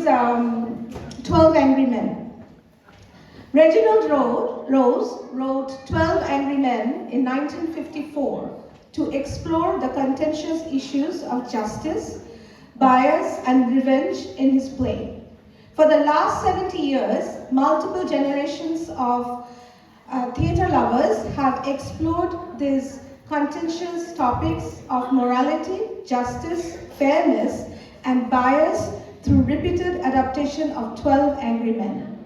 12 Angry Men. Reginald Rose wrote 12 Angry Men in 1954 to explore the contentious issues of justice, bias, and revenge in his play. For the last 70 years, multiple generations of theatre lovers have explored these contentious topics of morality, justice, fairness, and bias through repeated adaptation of 12 Angry Men.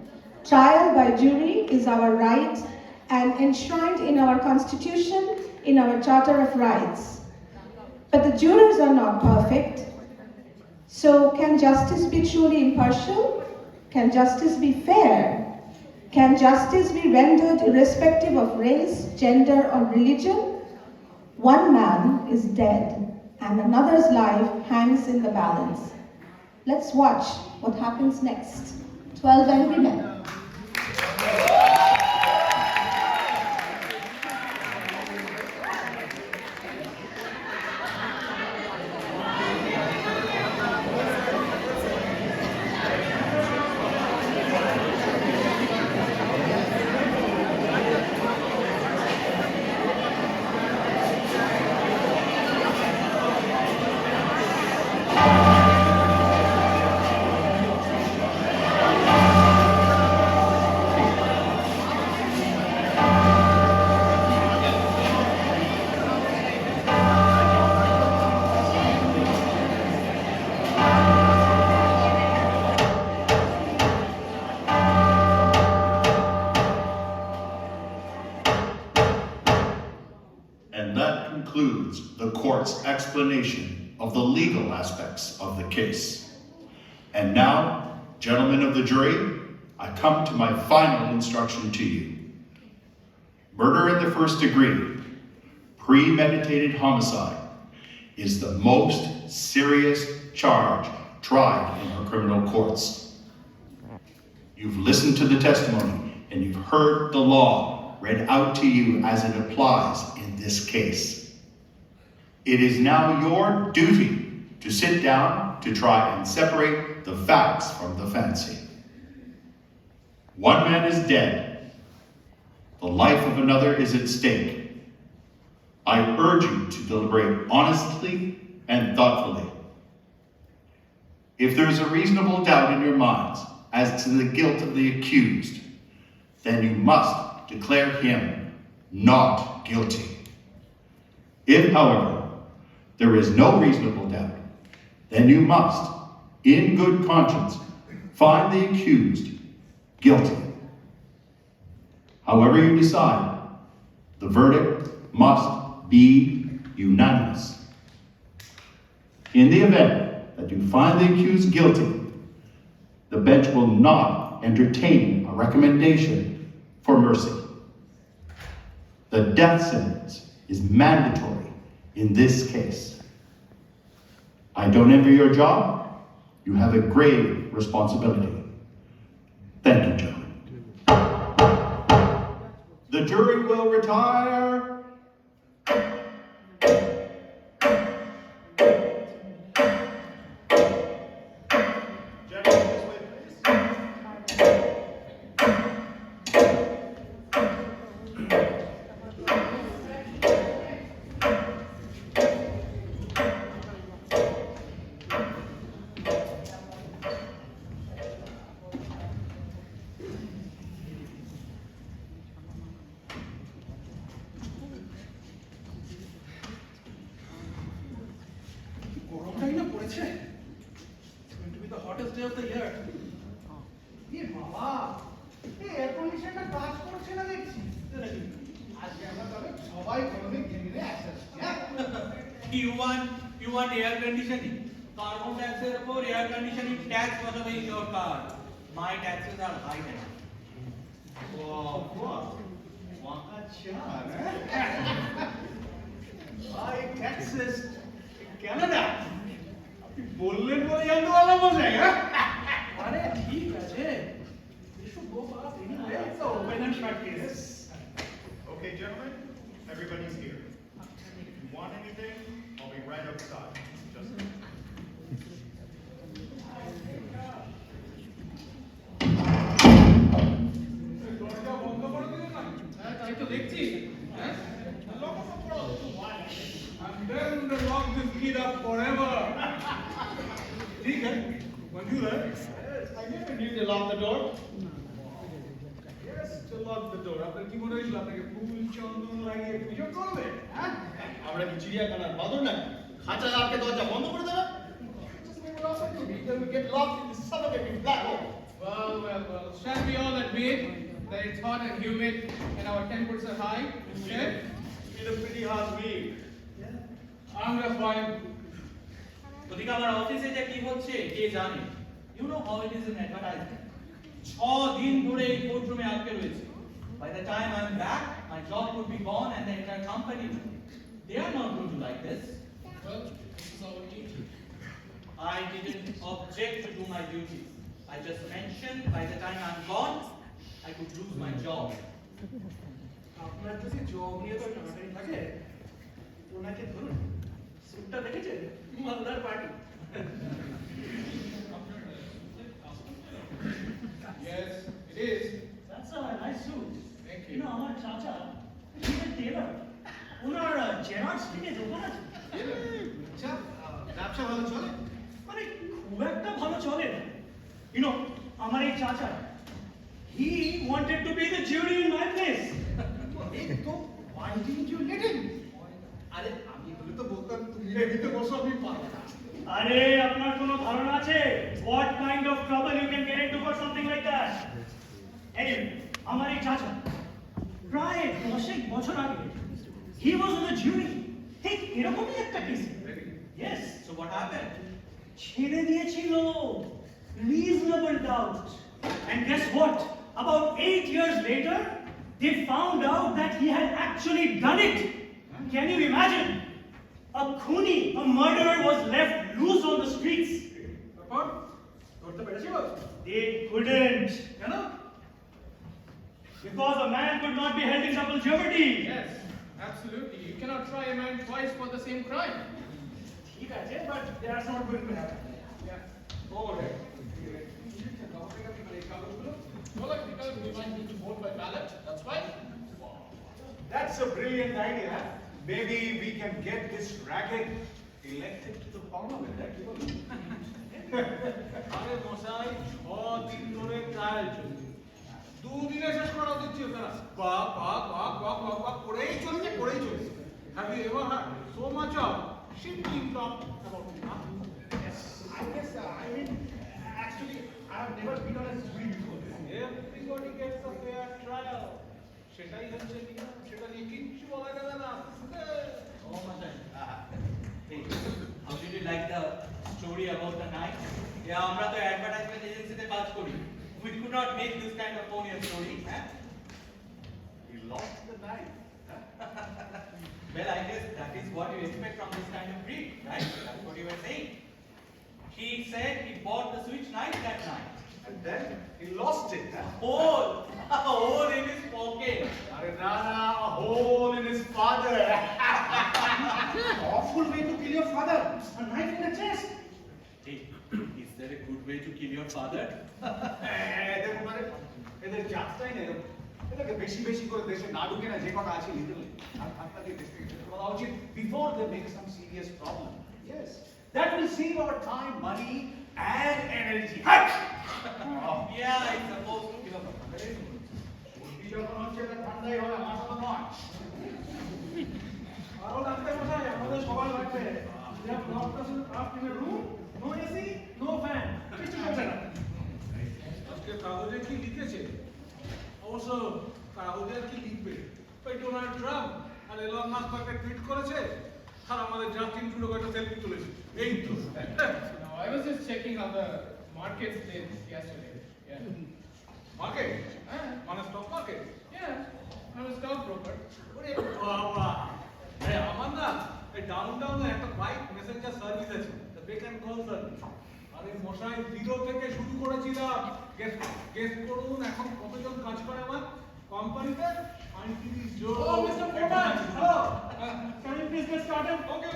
Trial by jury is our right and enshrined in our Constitution, in our Charter of Rights. But the jurors are not perfect. So can justice be truly impartial? Can justice be fair? Can justice be rendered irrespective of race, gender, or religion? One man is dead and another's life hangs in the balance. Let's watch what happens next. 12 Angry Men. The court's explanation of the legal aspects of the case. And now, gentlemen of the jury, I come to my final instruction to you. Murder in the first degree, premeditated homicide, is the most serious charge tried in our criminal courts. You've listened to the testimony and you've heard the law read out to you as it applies in this case. It is now your duty to sit down to try and separate the facts from the fancy. One man is dead. The life of another is at stake. I urge you to deliberate honestly and thoughtfully. If there is a reasonable doubt in your minds as to the guilt of the accused, then you must declare him not guilty. If, however, there is no reasonable doubt, then you must, in good conscience, find the accused guilty. However you decide, the verdict must be unanimous. In the event that you find the accused guilty, the bench will not entertain a recommendation for mercy. The death sentence is mandatory in this case. I don't envy your job. You have a grave responsibility. Thank you, gentlemen. The jury will retire. You want air conditioning? Carbon taxes for air conditioning tax for the your car. My taxes are high enough. Wow, high taxes in Canada. बोलने को याद वाला हो जाएगा। अरे ठीक है, we should go fast anyway. It's an open and shut case. Okay, gentlemen, everybody's here. If you want anything, I'll be right outside. Just you there. Yes, I never knew to lock the door. Yes, to lock the door. আপনার কি মনে হয়েছিল আপনাকে ফুল চন্দন লাগিয়ে পুজো করবে? হ্যাঁ? আমরা কি চিড়িয়াখানার বাঁদর নাকি? খাঁচায় আটকে দরজা বন্ধ করে দেবে? Just leave it open to me. Then we get locked in this suffocating black hole. Well, shall we all admit that it's hot and humid and our temperatures are high? Yeah? It's been a pretty hard week. I'm just fine. ওদিকে আমার অফিসে যে কি হচ্ছে কে জানে? You know how it is in advertisement. 6 দিন ধরে এই কোর্টরুমে আটকে রয়েছে। By the time I'm back, my job would be gone and the entire company. They are not going to like this. Well, this is our duty. I didn't object to do my duties. I just mentioned by the time I'm gone, I could lose my job. আপনার যদি job নিয়ে তো টানাটানি থাকে ওনাকে ধরুন স্যুটটা দেখেছেন মালদার party Yes, it is. That's a nice suit. Thank you. You know, আমার চাচা, he's a tailor. Owner Gerard স্ট্রিটে দোকান আছে। আচ্ছা ব্যবসা ভালো চলে মানে খুব একটা ভালো চলে না। You know, আমার এই চাচা, he wanted to be the jury in my place. তো why didn't you let him? আরে আমি বলে তো বলতাম তুমি এদিকে বসো আমি পারবো না আরে আপনার কোনো ধারণা আছে what kind of trouble you can get into for something like that? Anyway, আমার এই চাচা প্রায় 10 বছর আগে he was on the jury. ঠিক এরকমই একটা case. Yes. So what happened? ছেড়ে দিয়েছিল reasonable doubt. And guess what? About 8 years later, they found out that he had actually done it. Can you imagine? A khuni, a murderer was left loose on the streets. তারপর ধরতে পেরেছিল They couldn't. কেন Because a man could not be held in double jeopardy. Yes, absolutely. You cannot try a man twice for the same crime. ঠিক আছে, but that's not going to happen. Yeah. Okay. Well, because we might need to vote by ballot. That's right. That's a brilliant idea. Maybe we can get this racket elected to the parliament. আরে মশাই 6 দিন ধরে trial চলছে 2 দিনে শেষ করা উচিত ছিল তারা বাক করেই চলছে Have you ever heard so much of shitting talk about nothing? Yes. I guess I mean actually I have never been on a jury before. Everybody gets a fair trial. সেটাই হচ্ছে কি না সেটা নিয়ে কিচ্ছু বলা যাবে না Oh my God. Hey, how did you like the story about the night? Yeah, আমরা তো advertisement agency তে কাজ করি. We could not make this kind of phony story, huh? We lost the night. Well, I guess that is what you expect from this kind of breed, right? That's what you were saying. He said he bought the switch knife that night. And then he lost it. A hole in his pocket. Are Nana, a hole in his father. Awful way to kill your father. A knife in the chest. Hey, is there a good way to kill your father? এদের জাতটাই না এরকম এদেরকে বেশি বেশি করে দেশে না ঢুকে না যে কথা আছে লিটারালি আর আপনাকে দেশ থেকে ছেড়ে দেওয়া উচিত before they make some serious problem yes that will save our time money and energy Yeah, it's supposed to give up. যখন হচ্ছে এটা ঠান্ডাই হয় মাথা তো নয় আরো লাগবে মশাই আমাদের সবার লাগবে we have locked us up in a room no AC no fan কিছু চলবে না আজকে কাগজে কি লিখেছে অবশ্য কাগজে কি লিখবে ওই ডোনাল্ড ট্রাম্প আর এলন মাস্ক একটা টুইট করেছে আর আমাদের জাস্টিন ট্রুডো একটা সেলফি তুলেছে এই তো No, I was just checking how the markets did yesterday. Yeah. Market মানে stock market Yeah. I'm a stockbroker. ওরে বাবা আরে আমার না এই ডাউনটাউনে একটা বাইক মেসেঞ্জার সার্ভিস আছে the beck and call service আরে মশাই জিরো থেকে শুরু করেছিলাম গেস করুন এখন কতজন কাজ করে আমার কোম্পানিতে 35 জন Oh, Mr. Foreman. Hello. Can you please get started? Okay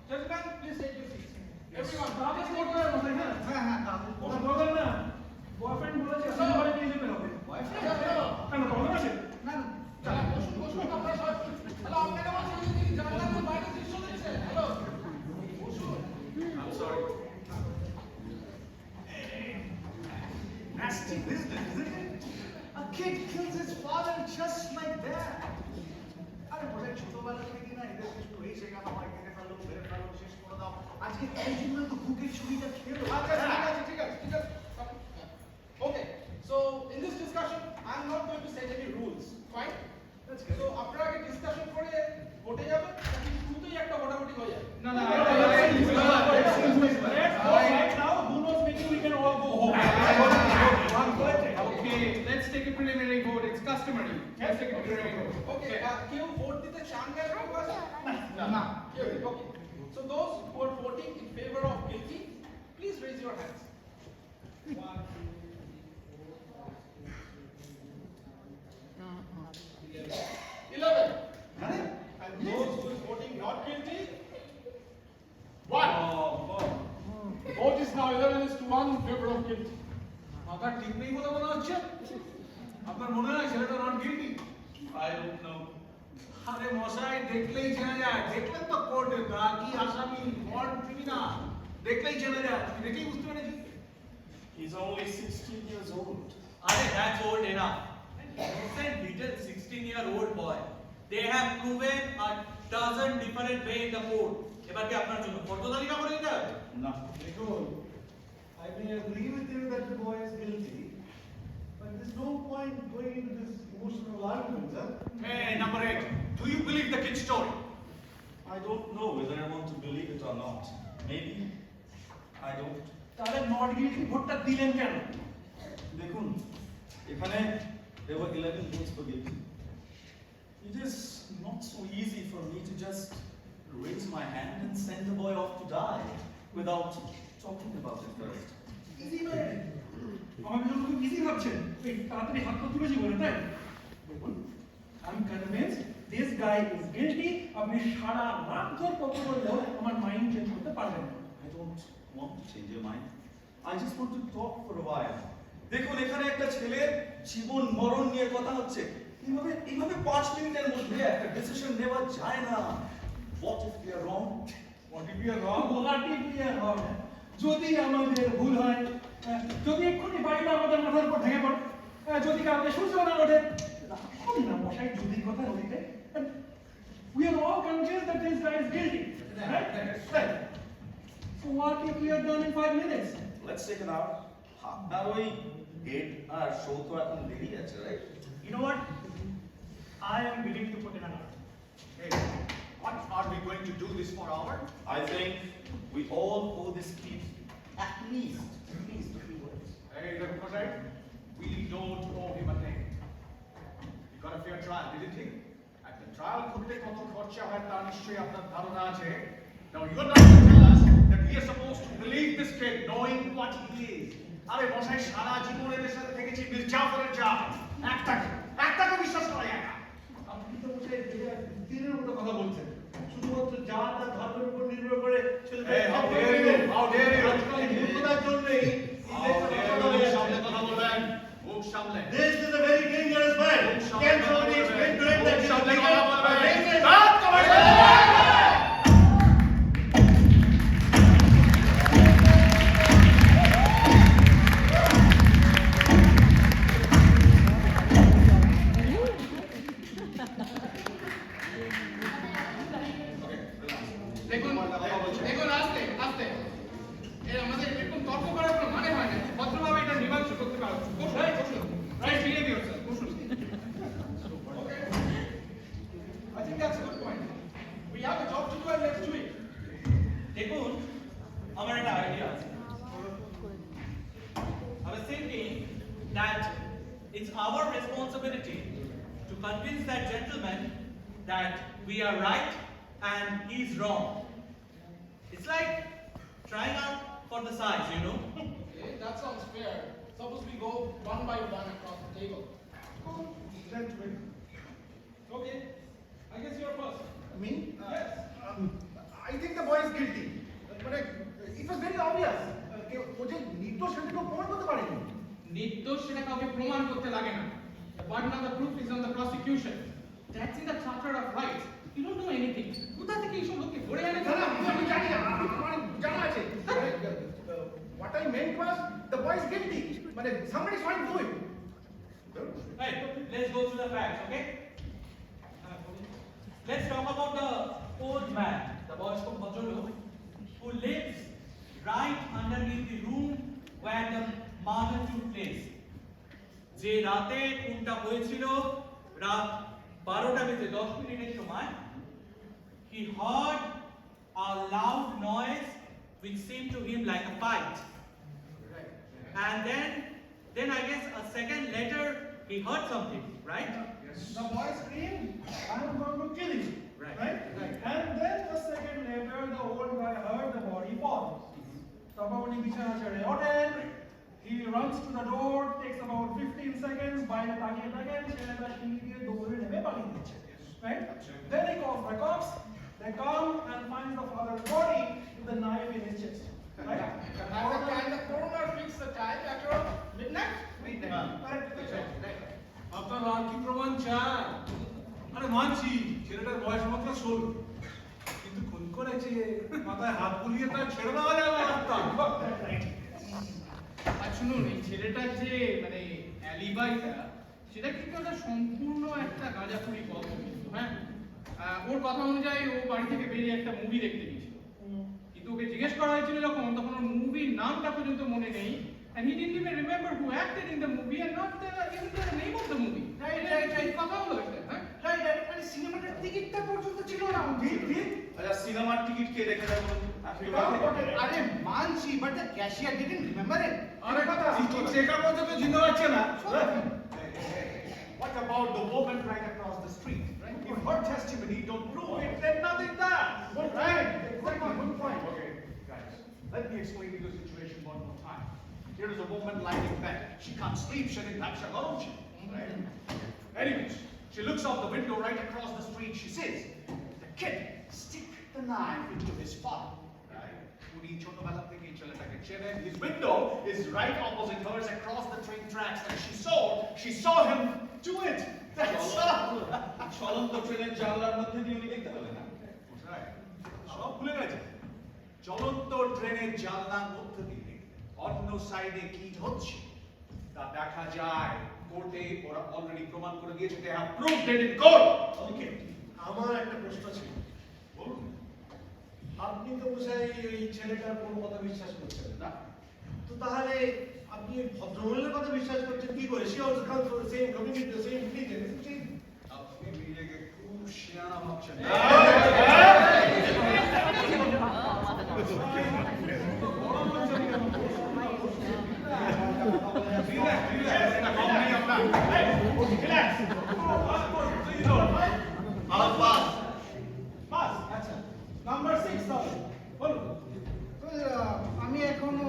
gentlemen please take your seats everyone কাগজ করতে হবে মশাই, হ্যাঁ? ওরা বলবেন না, boyfriend বলেছে, আপনি বলে নিয়ে যেতে হবে। কেন, problem আছে? না I'm sorry nasty business, isn't it? A kid kills his father just like that. আরে বোঝাই ছোটবেলা থেকে না এদের একটু এই শেখানো হয়, কেটে ফেলো, বেড়ে ফেলো, শেষ করে দাও। আজকে এই জন্য তো বুকের ছুরিটা খেলো। ঠিক আছে. Okay, so in this discussion, I'm not going to set any rules. Fine? That's good. So আপনারা আগে ডিসকাশন করে ভোটে যাবেন, নাকি শুরুতেই একটা ভোটাভুটি হয়ে যাবে? No, let's go right now. Who knows, maybe we can all go home. Okay, let's take a preliminary vote. It's customary. Let's take a preliminary vote. Okay, কেউ ভোট দিতে চান না কেউ আছে? না. Okay. So those who are voting in favor of guilty, please raise your hands. 1, 2, 3, 11. And those who is voting not guilty, 1. The vote is now 11 is to 1 in favor of guilty. মাথা ঠিক নেই বলে মনে হচ্ছে। আপনার মনে হয় ছেলেটা not guilty? I don't know. আরে মশাই, দেখলেই চেনা যায়। দেখলেন তো কোর্টে বাকি আসামি ওয়ার্ড ক্রিমিনাল, দেখলেই চেনা যায়। আপনি দেখলেই বুঝতে পেরেছি। He's only 16 years old. Arey, that's old enough. An innocent little 16-year-old boy. They have proven a dozen different way in the court. এবার কি আপনার জন্য ফটো তালিকা করে দিতে হবে? No. Nicole, I may agree with you that the boy is guilty, but there's no point going into this emotional argument, huh? Hey, number 8, do you believe the kid's story? I don't know whether I want to believe it or not. Maybe I don't. তাহলে not guilty ভোটটা দিলেন কেন? দেখুন, এখানে there were 11 votes for guilty. It is not so easy for me to just raise my hand and send the boy off to die without talking about it first. Easy নয়। আমার জন্য খুব easy ভাবছেন। এই তাড়াতাড়ি হাত তুলেছি বলে, তাই? দেখুন, I'm convinced this guy is guilty. আপনি সারা রাত ধরে কত বললেও আমার মাইন্ড চেঞ্জ করতে পারবেন না। I don't want to change your mind. I just want to talk for a while. দেখুন, এখানে একটা ছেলের জীবন মরণ নিয়ে কথা হচ্ছে। এইভাবে 5 মিনিটের মধ্যে একটা ডিসিশন নেওয়া যায় না। What if we are wrong? What if we are wrong? What if we are wrong? যদি আমাদের ভুল হয়, যদি এক্ষুনি বাড়িটা আমাদের মাথার উপর ভেঙে পড়ে, যদি কাউকে সূর্য না ওঠে, রাখুন না মশাই যদি কথা নদীতে। We are all convinced that this guy is guilty, right? Right. So what if we are done in 5 minutes? Let's take an hour. আপনার ওই ডেট আর শো তো এখন দেরি আছে, right? You know what? I am willing to put in an hour. Hey, what are we going to do this for hour? I think we all owe this kid at least a few words. Hey, Representative, we don't owe him a thing. He got a fair trial, didn't he? At the trial, করতে কত খরচা হয় তার নিশ্চয়ই আপনার ধারণা আছে। Now you're not going to tell us that we are supposed to believe this kid knowing what he is. আরে মশাই, সারা জীবন এদের সাথে থেকেছি মির্জাফরের যা একটাকে বিশ্বাস করা যায় না। আপনি তো মশাই দিনের মতো কথা বলছেন। শুধুমাত্র যা তার ধর্মের উপর নির্ভর করে ছেলেটা। Hey, how dare you? How dare you? আজকাল মূর্খতার জন্যই মুখ সামলে কথা বলবেন, মুখ সামলে। This is a very dangerous man. Can somebody explain to him that he is সামলে legal? কথা বলবেন। Dangerous. রাত কমাইছে। দেখুন আস্তে আস্তে আমাদের এরকম তর্ক করার কোনো মানে হয় না। ভদ্রভাবে এটা মীমাংসা করতে পারো। রাইট বিহেভিয়ার স্যার, বসুন। Okay. I think that's a good point. We have a job to do and let's do it. দেখুন, আমার একটা আইডিয়া আছে। I was thinking that it's our responsibility to convince that gentleman that we are right and he's wrong. It's like trying out for the size, you know? Okay, that sounds fair. Suppose we go one by one across the table. Okay, I guess you're first. Me? Yes. I think the boy is guilty. But it was very obvious. ও যে নির্দোষ সেটা কেউ প্রমাণ করতে পারেনি। নির্দোষ সেটা কাউকে প্রমাণ করতে লাগে না। The burden of the proof is on the prosecution. That's in the Charter of Rights. You don't know anything. কোথা থেকে এইসব লোককে ধরে আনে? আমি জানি না, আমার জানা আছে। What I meant was the boy is guilty, মানে somebody's trying to do it. Right, let's go through the facts, okay? Let's talk about the old man, the Boysko Bhadralok, who lives right underneath the room where the murder took place. যে রাতে খুনটা হয়েছিল রাত 12টা বেজে 10 মিনিটের সময়, he heard a loud noise which seemed to him like a fight. And then I guess a second later he heard something, right? The boy screamed, "I'm going to kill you." Right. And then a second later, the old guy heard the body fall. Chakraborty bichana chhede oten. He runs to the door, takes about 15 seconds, বাইরে তাকিয়ে থাকেন, ছেলেটা সিঁড়ি দিয়ে দৌড়ে নেমে পালিয়ে যাচ্ছে। Right? Then he calls the cops. They come and find the father's body with a knife in his chest. Right? Can the coroner fix the time after midnight? Correct. আপনার আর কি প্রমাণ চান? আরে মানছি ছেলেটার বয়স মাত্র 16, কিন্তু খুন করেছে মাথায় হাত বুলিয়ে তার ছেড়ে দেওয়া যাবে না। আর শুনুন, এই ছেলেটার যে মানে অ্যালিবাইটা, সেটা কিন্তু একটা সম্পূর্ণ একটা গাঁজাখুরি গল্প কিন্তু, হ্যাঁ। ওর কথা অনুযায়ী ও বাড়ি থেকে বেরিয়ে একটা মুভি দেখতে গিয়েছিল, কিন্তু ওকে জিজ্ঞেস করা হয়েছিল যখন, তখন ওর মুভির নামটা পর্যন্ত মনে নেই, and he didn't even remember who acted in the movie and not even the name of the movie. Right. কথা হলো এটা, হ্যাঁ। রাইট, মানে সিনেমাটার টিকিটটা পর্যন্ত ছিল না। ঠিক। আচ্ছা, সিনেমার টিকিট কে দেখে দেয় বলুন? আরে মানছি, but the cashier didn't remember it. আরে টিকিট চেকার পর্যন্ত চিনতে পারছে না। What about the woman right across the street? Right? If her testimony don't prove it, then nothing does. Right? Exactly. Good point. Okay, guys, let me explain to you the situation one more time. Here is a woman lying in bed. She can't sleep. She didn't have shagalonchi. Right? Anyways, she looks out the window right across the street. She says, "The kid stick the knife into his father." Right? Uni chotobela theke ei cheletaকে চেনেন. His window is right opposite hers across the train tracks, and she saw him do it. That's all. চলন্ত ট্রেনের জানলার মধ্যে দিয়ে উনি দেখতে পেলেন না? Right. সব ভুলে গেছে। চলন্ত ট্রেনের জানলার মধ্যে দিয়ে অন্য সাইডে কি হচ্ছে তা দেখা যায়। কোর্টে ওরা অলরেডি প্রমাণ করে দিয়েছে, they have proved it in court. ওকে, আমার একটা প্রশ্ন ছিল। বলুন। আপনি তো বোঝাই এই ছেলেটার কোনো কথা বিশ্বাস করছেন না, তো তাহলে আপনি এই ভদ্রমহিলার কথা বিশ্বাস করছেন কি করে? She also comes from the same community, the same religion, isn't she? আপনি নিজেকে খুব শিয়ানা ভাবছেন। Number 6 তাহলে বলুন। আমি এখনো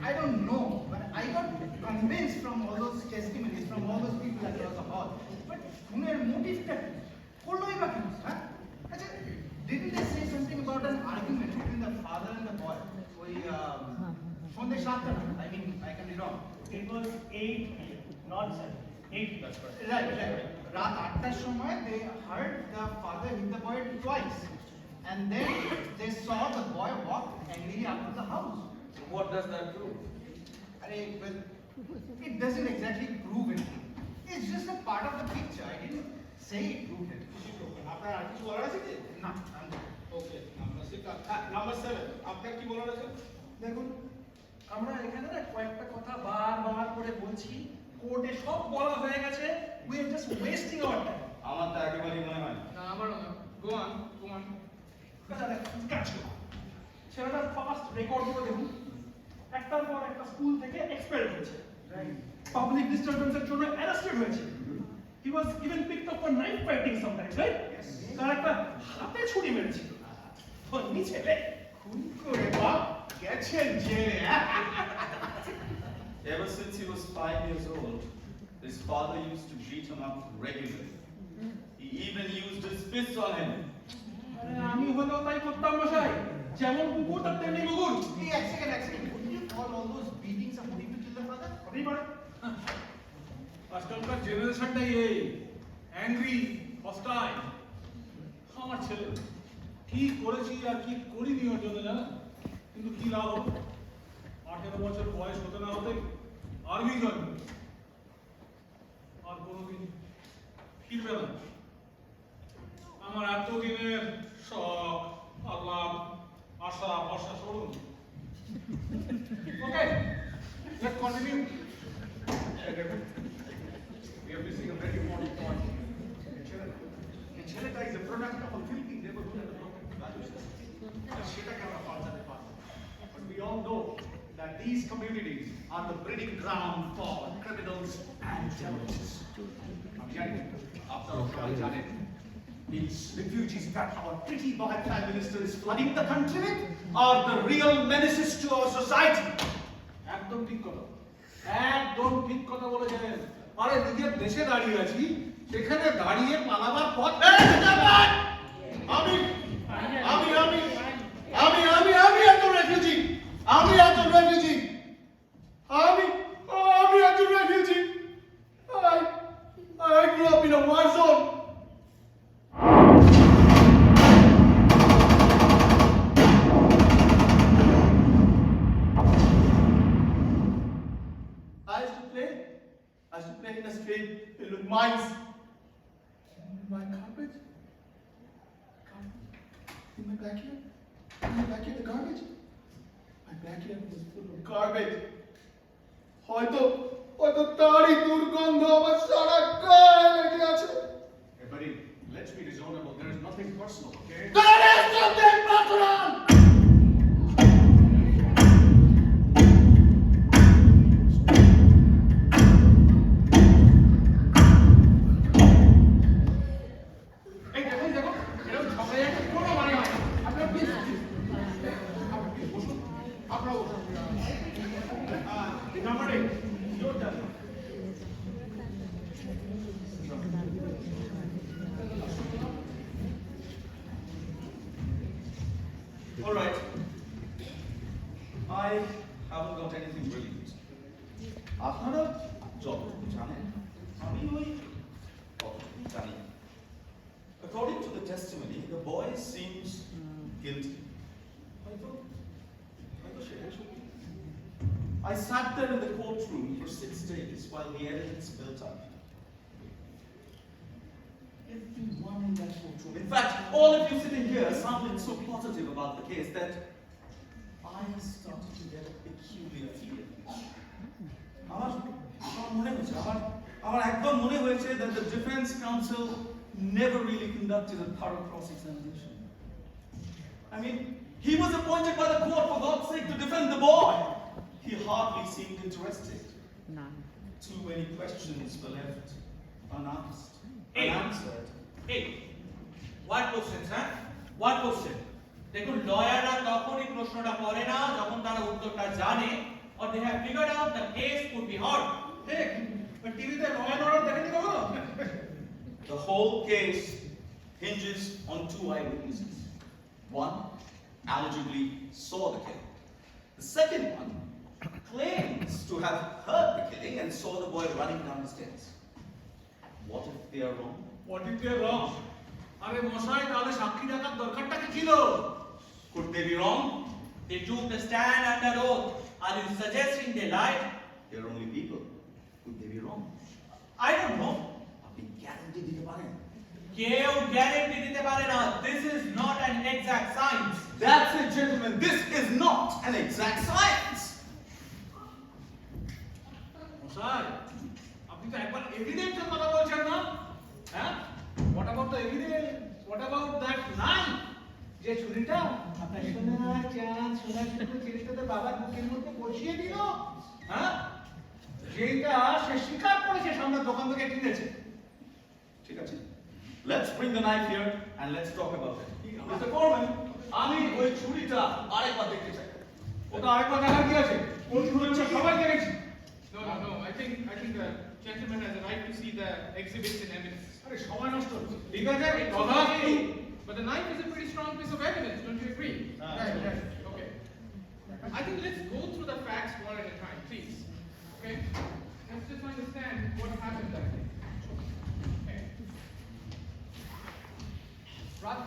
I don't know, but I got convinced from all those testimonies, from all those people across the hall. But খুনের মোটিভটা করলোই বা কেন? হ্যাঁ, আচ্ছা, didn't they say something about an argument between the father and the boy? ওই সন্ধ্যে 7টা, I mean, I can be wrong. It was 8 p.m., not 7. 8 p.m. That's correct. Right. রাত 8টার সময় they heard the father hit the boy twice, and then they saw the boy walk angrily out of the house. What does that prove? Well, it doesn't exactly prove anything. It's just a part of the picture. I didn't say it proved it. আপনার আর কিছু বলার আছে কি? না, ওকে, number 7, আপনার কি বলার আছে? দেখুন, আমরা এখানে না কয়েকটা কথা বারবার করে বলছি, কোর্টে সব বলা হয়ে গেছে, we are just wasting our time. আমার তো একেবারেই মনে হয় না, আমারও না। Go on. কাজ করুন। ছেলেটার পাস্ট রেকর্ড করে দেখুন, একটার পর একটা স্কুল থেকে এক্সপেল হয়েছে, পাবলিক ডিস্টারবেন্সের জন্য অ্যারেস্টেড হয়েছে, he was even picked up for knife fighting sometimes, right? তার একটা হাতে ছুরি মেরেছিল, ধনী ছেলে খুন করে বাপ গেছেন জেলে। Ever since he was 5 years old, his father used to beat him up regularly. He even used his fists on him. আমি হলেও তাই করতাম মশাই, যেমন কুকুর তার তেমনি কুকুর। Hey, এক second. Wouldn't you call all those beatings a motive to kill the father? হতেই পারে। আজকালকার জেনারেশনটাই এই অ্যাংরি, হস্টাইল। আমার ছেলে কি করেছি আর কি করিনি ওর জন্য জানেন, কিন্তু কি লাভ হলো? 18 বছর বয়স হতে না হতে আর্মি জয়েন আর কোনোদিন ফিরবে না। আমার এতদিনের শখ, আল্লাহ, আশা, ভরসা সরুন। Okay, let's continue. We are missing a very important point. Cheleta is a product of a Philippine neighborhood and a broken value system. But we all know that these communities are the breeding ground for criminals and terrorists. After all, these refugees that our pretty boy prime minister is flooding the country with are the real menaces to our society. একদম ঠিক কথা, একদম ঠিক কথা বলেছেন। আরে নিজের দেশে দাঁড়িয়ে আছি, সেখানে দাঁড়িয়ে পালাবার পথ। আমি একজন রেফিউজি। আমি একজন refugee. I grew up in a war zone. I used to play in the street filled with mines. My carpet? In my backyard? The garbage? My backyard was full of garbage. হয়তো তারই দুর্গন্ধ আমার সারা গায়ে লেগে আছে। Hey buddy, let's be reasonable. There is nothing personal, okay? There is something personal! All right. I haven't got anything brilliant. আপনারা যতটুকু জানেন, আমি ওই ততটুকু জানি। According to the testimony, the boy seems guilty. হয়তো সেটাই সত্যি। I sat there in the courtroom for 6 days while the evidence built up. Everyone in that courtroom, in fact, all of you sitting here sounded so positive about the case that I started to get a peculiar feeling. আমার একদম মনে হয়েছে that the defense counsel never really conducted a thorough cross-examination. I mean, he was appointed by the court for God's sake to defend the boy. He hardly seemed interested. Too many questions were left unasked. Unanswered. Hey, what questions, huh? What question? দেখুন, লয়াররা তখনই প্রশ্নটা করে না যখন তারা উত্তরটা জানে, or they have figured out the case could be heard. ঠিক, টিভিতে ল অ্যান্ড অর্ডার দেখেনি কখনো? The whole case hinges on 2 eyewitnesses. One allegedly saw the killing. The second one claims to have heard the killing and saw the boy running down the stairs. What if they are wrong? What if they are wrong? আরে মশাই, তাহলে সাক্ষী ডাকার দরকারটা কি ছিল? Could they be wrong? They took the stand under oath. Are you suggesting they lied? They are only people. Could they be wrong? I don't know. আপনি guarantee দিতে পারেন? কেউ গ্যারান্টি দিতে পারে না। This is not an exact science. That's it, gentlemen. This is not an exact science. মশাই, আপনি তো একবার এভিডেন্সের কথা বলছেন না? হ্যাঁ? What about the evidence? What about that line? যে ছুরিটা আপনার সোনা ছেলেটাতে বাবার বুকের মধ্যে বসিয়ে দিল, হ্যাঁ? যেটা সে স্বীকার করেছে সামনে দোকান থেকে কিনেছে। ঠিক আছে। Let's bring the knife here and let's talk about it. Mr. Foreman, আমি ওই ছুরিটা আরেকবার দেখতে চাই। ওটা আরেকবার দেখার কি আছে? কোন ছুরিটা সবাই দেখেছি। No. I think the gentleman has a right to see the exhibits and evidence. আরে সময় নষ্ট হচ্ছে। ঠিক আছে, কথা কি? But the knife is a pretty strong piece of evidence, don't you agree? Right. Okay. I think let's go through the facts one at a time, please. Okay? Let's just understand what happened that day. Okay. রাত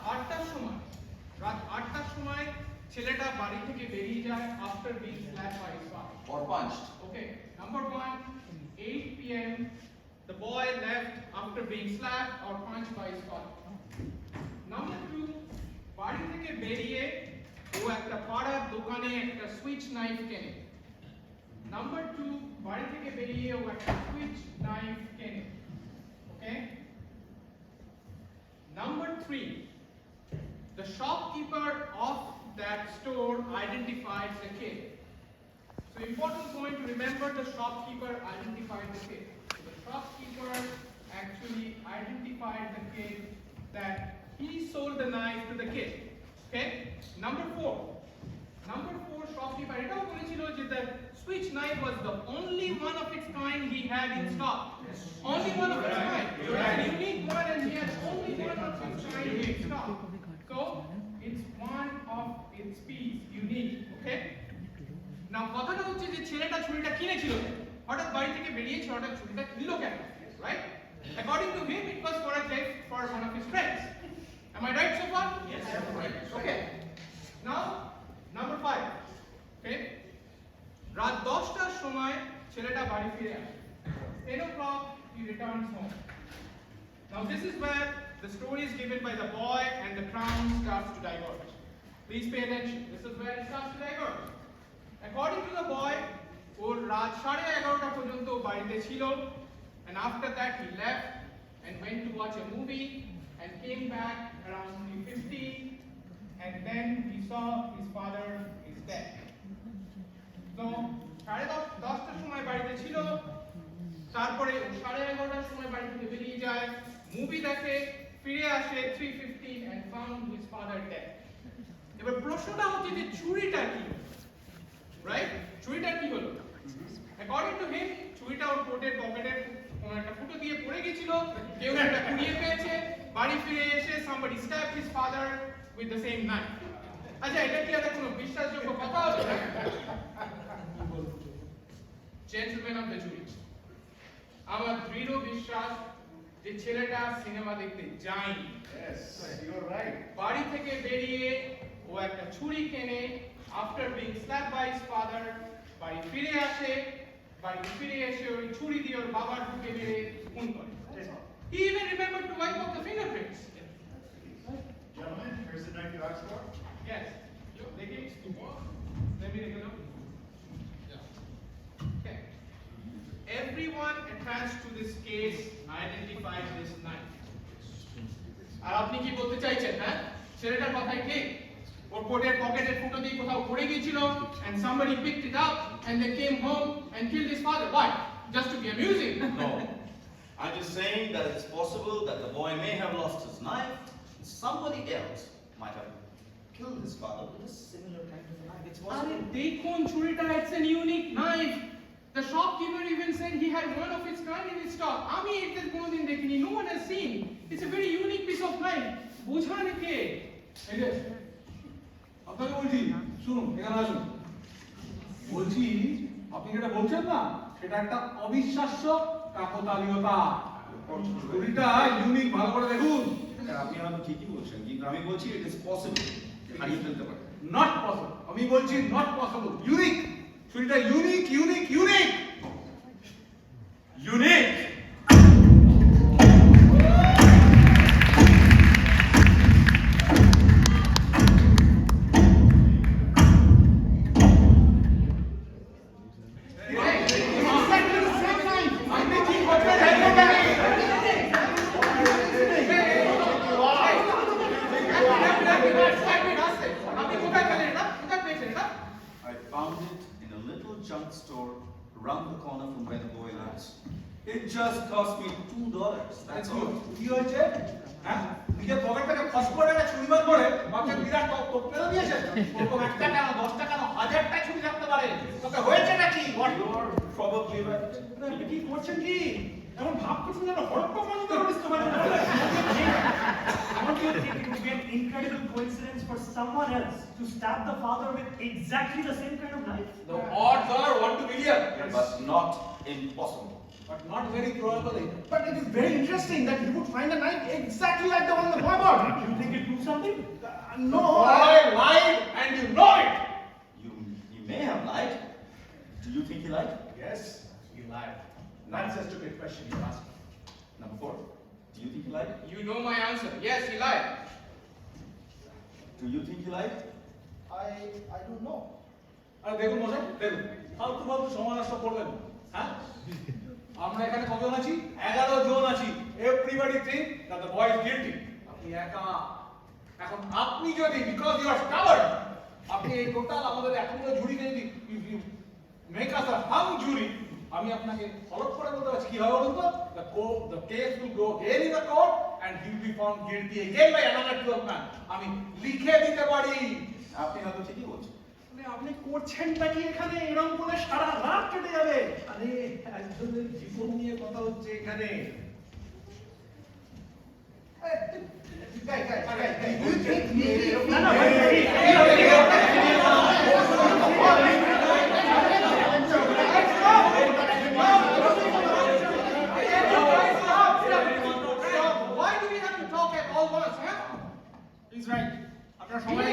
8টার সময় ছেলেটা বাড়ি থেকে বেরিয়ে যায় after being slapped by his father. Or punched. Okay, number 1, 8 p.m. The boy left after being slapped or punched by his father. Number 2, বাড়ি থেকে বেরিয়ে ও একটা পাড়ার দোকানে একটা সুইচ নাইফ কেনে। Number 2, বাড়ি থেকে বেরিয়ে ও একটা সুইচ নাইফ কেনে। Okay? Number 3, the shopkeeper of that store identified the kid. So important point to remember, the shopkeeper identified the kid. So the shopkeeper actually identified the kid that he sold the knife to the kid. Okay? Number 4, shopkeeper এটাও বলেছিল যে the switch knife was the only one of its kind he had in stock. Only one of its kind. It was a unique one and he had only one of its kind in stock. So it's one of its piece, unique. Okay? Now কথাটা হচ্ছে যে ছেলেটা ছুরিটা কিনেছিল হঠাৎ বাড়ি থেকে বেরিয়েছে হঠাৎ ছুরিটা কিনলো কেন, right? According to him it was for a gift for one of his friends. Am I right so far? Yes. Okay. Now number 5. Okay? রাত 10টার সময় ছেলেটা বাড়ি ফিরে আসে। 10 o'clock he returns home. Now this is where the story is given by the boy and the crown starts to diverge. Please pay attention. This is where it starts to diverge. According to the boy, ওর রাত 11:30 পর্যন্ত বাড়িতে ছিল, and after that he left and went to watch a movie and came back around 3:50, and then he saw his father is dead. So 10:30টার সময় বাড়িতে ছিল, তারপরে 11:30টার সময় বাড়ি থেকে বেরিয়ে যায়, মুভি দেখে, ফিরে আসে 3:50 and found his father dead. এবার প্রশ্নটা হচ্ছে যে ছুরিটা কি, রাইট? ছুরিটা কি হলো? According to him, ছুরিটা ওর কোটের পকেটে কোনো একটা ফুটো দিয়ে পড়ে গিয়েছিল, কেউ একটা কুড়িয়ে পেয়েছে, বাড়ি ফিরে এসে somebody stabbed his father with the same knife. আচ্ছা, এটা কি একটা কোনো বিশ্বাসযোগ্য কথা হলো? Gentlemen of the jury, আমার দৃঢ় বিশ্বাস যে ছেলেটা সিনেমা দেখতে যায়নি। Yes, you're right. বাড়ি থেকে বেরিয়ে ও একটা ছুরি কেনে, after being slapped by his father, বাড়ি ফিরে আসে, বাড়ি ফিরে এসে ওই ছুরি দিয়ে ওর বাবার বুকে মেরে খুন করে। He even remembered to wipe off the fingerprints. Gentlemen, here's the knife you asked for. Yes. देखिए, let me take a look. Okay. Everyone attached to this case identified this knife. আর আপনি কি বলতে চাইছেন, হ্যাঁ? ছেলেটার কথাই ঠিক। ওর কোটের পকেটের ফুটো দিয়ে কোথাও পড়ে গিয়েছিল, and somebody picked it up and they came home and killed his father. Why? Just to be amusing? No. I'm just saying that it's possible that the boy may have lost his knife. Somebody else might have killed his father with a similar kind of knife. It's আরে possible. দেখুন ছুরিটা, it's a unique knife. The shopkeeper even said he had one of its kind in his stock. আমি এটা কোনোদিন দেখিনি. No one has seen. It's a very unique piece of knife. বোঝান কে? এই যে আপনাকে বলছি, শুনুন, এখানে আসুন। বলছি, আপনি যেটা বলছেন না, সেটা একটা অবিশ্বাস্য কাকতালীয়তা। ছুরিটা ইউনিক, ভালো করে দেখুন। আপনি হয়তো ঠিকই বলছেন, কিন্তু আমি বলছি it is possible হারিয়ে ফেলতে পারে। Not possible. আমি বলছি নট পসিবল, ইউনিক। ছুরিটা unique, unique, unique, unique. I found it in a little junk store around the corner from where the boy lives. It just cost me $2. That's all. কি হয়েছে? হ্যাঁ, নিজের pocket থেকে খস করে একটা ছুরি বার করে বাপকে বিরাট টপ মেরে দিয়েছে। ওরকম একটা কেন, 10টা কেন, 1000টা ছুরি থাকতে পারে। তোকে হয়েছেটা কি? You're probably right. আপনি কি করছেন কি? এমন ভাব করছেন যেন হড়প্পা মানুষদের ডিস্টার্ব করে। Don't you think it would be an incredible coincidence for someone else to stab the father with exactly the same kind of knife? The odds are 1 to million. But not impossible. But not very probable. But it is very interesting that he would find a knife exactly like the one the boy bought. You think it proves something? No. Boy lied and you know it. You may have lied. Do you think he lied? Yes, he lied. That's a stupid question you asked. Number 4. Do you think he lied? You know my answer. Yes, he lied. Do you think he lied? I don't know. আর দেখুন মশাই, দেখুন ফালতু ফালতু সময় নষ্ট করবেন না, হ্যাঁ? আমরা এখানে কতজন আছি? 11 জন আছি। Everybody think that the boy is guilty. আপনি একা। এখন আপনি যদি because you are stubborn, আপনি এই টোটাল আমাদের এতগুলো জুরিকে যদি make us a hung jury, আমি আপনাকে ফরক করে বলতে পারছি কি হবে বলুন তো? The case will go again in the court and he will be found guilty again by another 12 man. আমি লিখে দিতে পারি। আপনি হয়তো ঠিকই বলছেন। মানে আপনি করছেনটা কি এখানে? এরকম করে সারা রাত কেটে যাবে। আরে একজনের জীবন নিয়ে কথা হচ্ছে এখানে। Guy, do you think maybe না না Why do we have to talk at all once, huh? He's right. আপনারা সবাই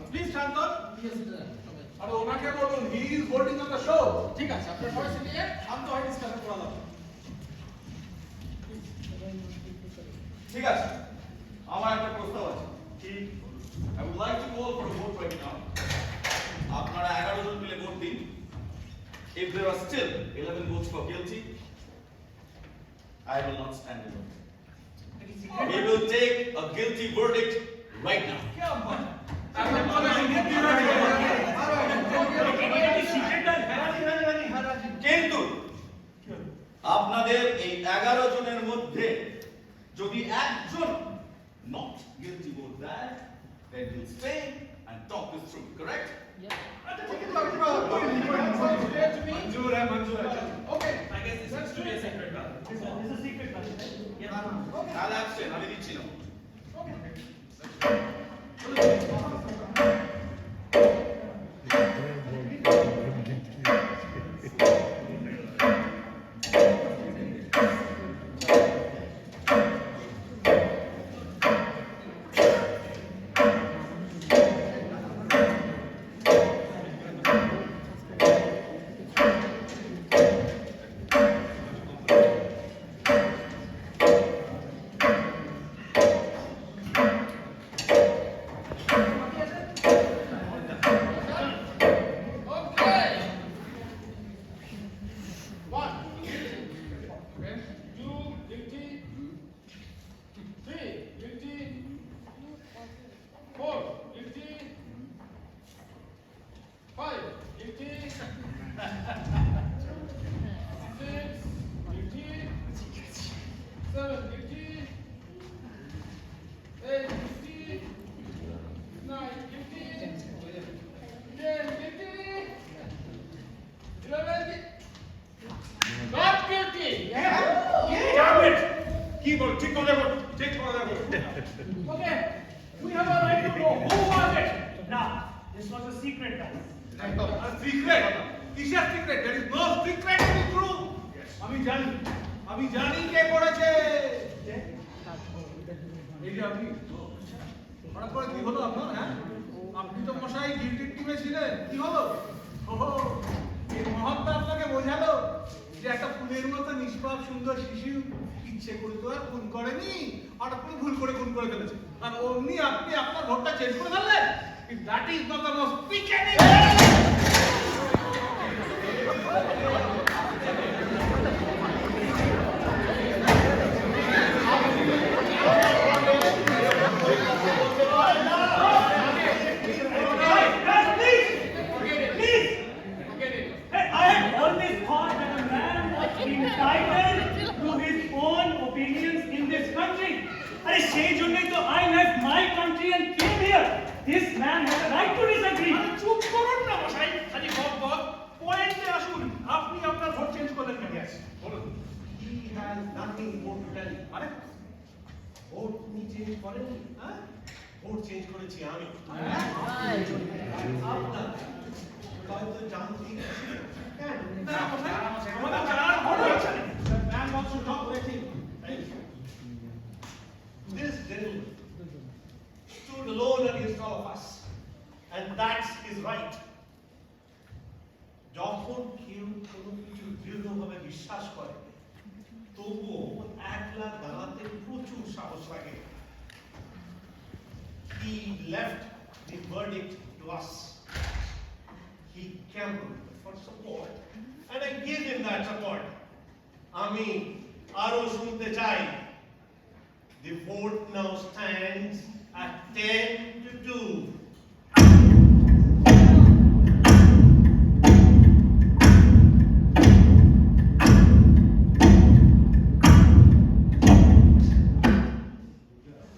প্লিজ শান্ত হন। আর ওনাকে বলুন he is holding on the show. ঠিক আছে, আপনারা সবাই শুনে যান। শান্ত হয়ে ডিসকাশন করা যাবে। ঠিক আছে, আমার একটা প্রস্তাব আছে। কি? I would like to call for a vote right now. আপনারা 11 জন মিলে ভোট দিন। If there are still 11 votes for guilty, I will not stand alone. We will take a guilty verdict right now. কিন্তু আপনাদের এই 11 জনের মধ্যে যদি একজন not guilty vote দেয়, then we'll stay and talk this through, correct? मंजूर है, मंजूर है। Okay. I guess this has to be a secret ballot. This is a secret ballot. I'll abstain, আমি দিচ্ছি না। Okay, we have a right to know who was it. Now, this was a secret ballot. A secret? কিসের secret? There is no secret in this room. আমি জানি কে করেছে। এই যে আপনি হঠাৎ করে কি হলো আপনার, হ্যাঁ? আপনি তো মশাই গিল্টির টিমে ছিলেন, কি হলো? ওহো, এই মহাত্মা আপনাকে বোঝালো যে একটা ফুলের মতো নিষ্পাপ সুন্দর শিশু ইচ্ছে করে তো আর খুন করেনি, হঠাৎ করে ভুল করে খুন করে ফেলেছে। আর অমনি আপনি আপনার ভোটটা চেঞ্জ করে ফেললেন। That is not the most পিকেনি। This man has a right to disagree. চুপ করুন না মশাই, খালি বক বক। পয়েন্টে আসুন। আপনি আপনার ভোট চেঞ্জ করলেন কেন? বলুন। He has nothing more to tell you. আরে ভোট উনি চেঞ্জ করেননি, হ্যাঁ? ভোট চেঞ্জ করেছি আমি। আপনার হয়তো জানতেই ছিলেন। কেন? না মশাই, আমাদের চার ভোট হচ্ছে না। The man wants to talk with him. This gentleman stood alone against all of us, and that's his right. যখন কেউ কোনো কিছু বিশ্বাস করে, তবুও একলা দাঁড়াতে প্রচুর সাহস লাগে। He left the verdict to us. He gambled for support and I gave him that support. আমি আরো শুনতে চাই। The vote now stands at 10-2.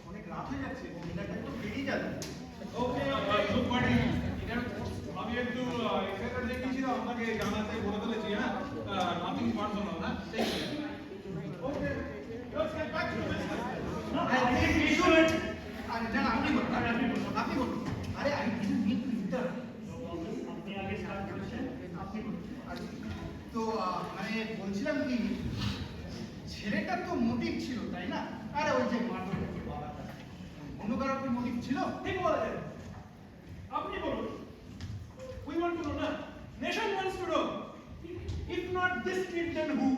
অনেক রাত হয়ে যাচ্ছে, মহিলাটা একটু বেরিয়ে যাবে। Okay good morning. আমি একটু এখানকার যে কিছু আপনাকে জানাতে বলে ফেলেছি, হ্যাঁ, নাথিং পার্সোনাল, না? Okay, let's get back to business. I think we should. আরে না, আপনি বলুন, আপনি বলুন। আরে I didn't mean to interrupt. আপনি আগে স্টার্ট করেছেন, আপনি বলুন। তো মানে বলছিলাম কি, ছেলেটার তো মোটিভ ছিল, তাই না? আরে ওই যে মারধর বাবাটা, অন্য কারো কি মোটিভ ছিল? ঠিক বলেছেন। আপনি বলুন। We want to know, না? Nation wants to know. If not this kid, then who?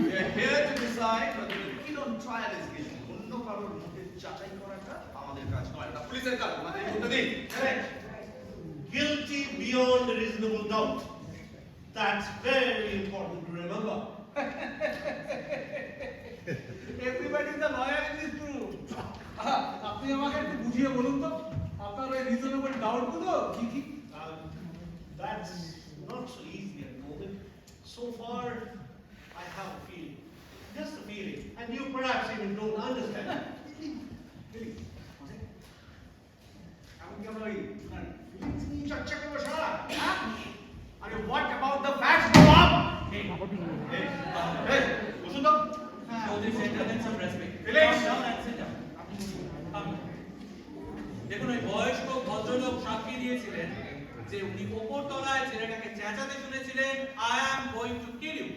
We are here to decide whether the kid on trial is guilty. অন্য কারোর মোটিভ যাচাই করাটা আমাদের কাজ নয়, এটা পুলিশের কাজ। আমাদের বলতে দিন। Correct. Guilty beyond reasonable doubt. That's very important to remember. Everybody is a lawyer in this room. আপনি আমাকে একটু বুঝিয়ে বলুন তো, আপনার ওই রিজনেবল ডাউট গুলো কি কি? That's not so easy at the moment. So far, I have a feeling, just a feeling, and you perhaps even don't understand. এমন কি আমরা ওই ফিলিংস নিয়ে চর্চা করবো সারা? আরে হোয়াট অ্যাবাউট দ্য ফ্যাক্টস, বাপ? এই বসুন তো। Chaudhary gentlemen, some respect. Relax. Calm down and sit down. দেখুন, ওই বয়স্ক ভদ্রলোক সাক্ষী দিয়েছিলেন যে উনি ওপর তলায় ছেলেটাকে চেঁচাতে শুনেছিলেন, I am going to kill you.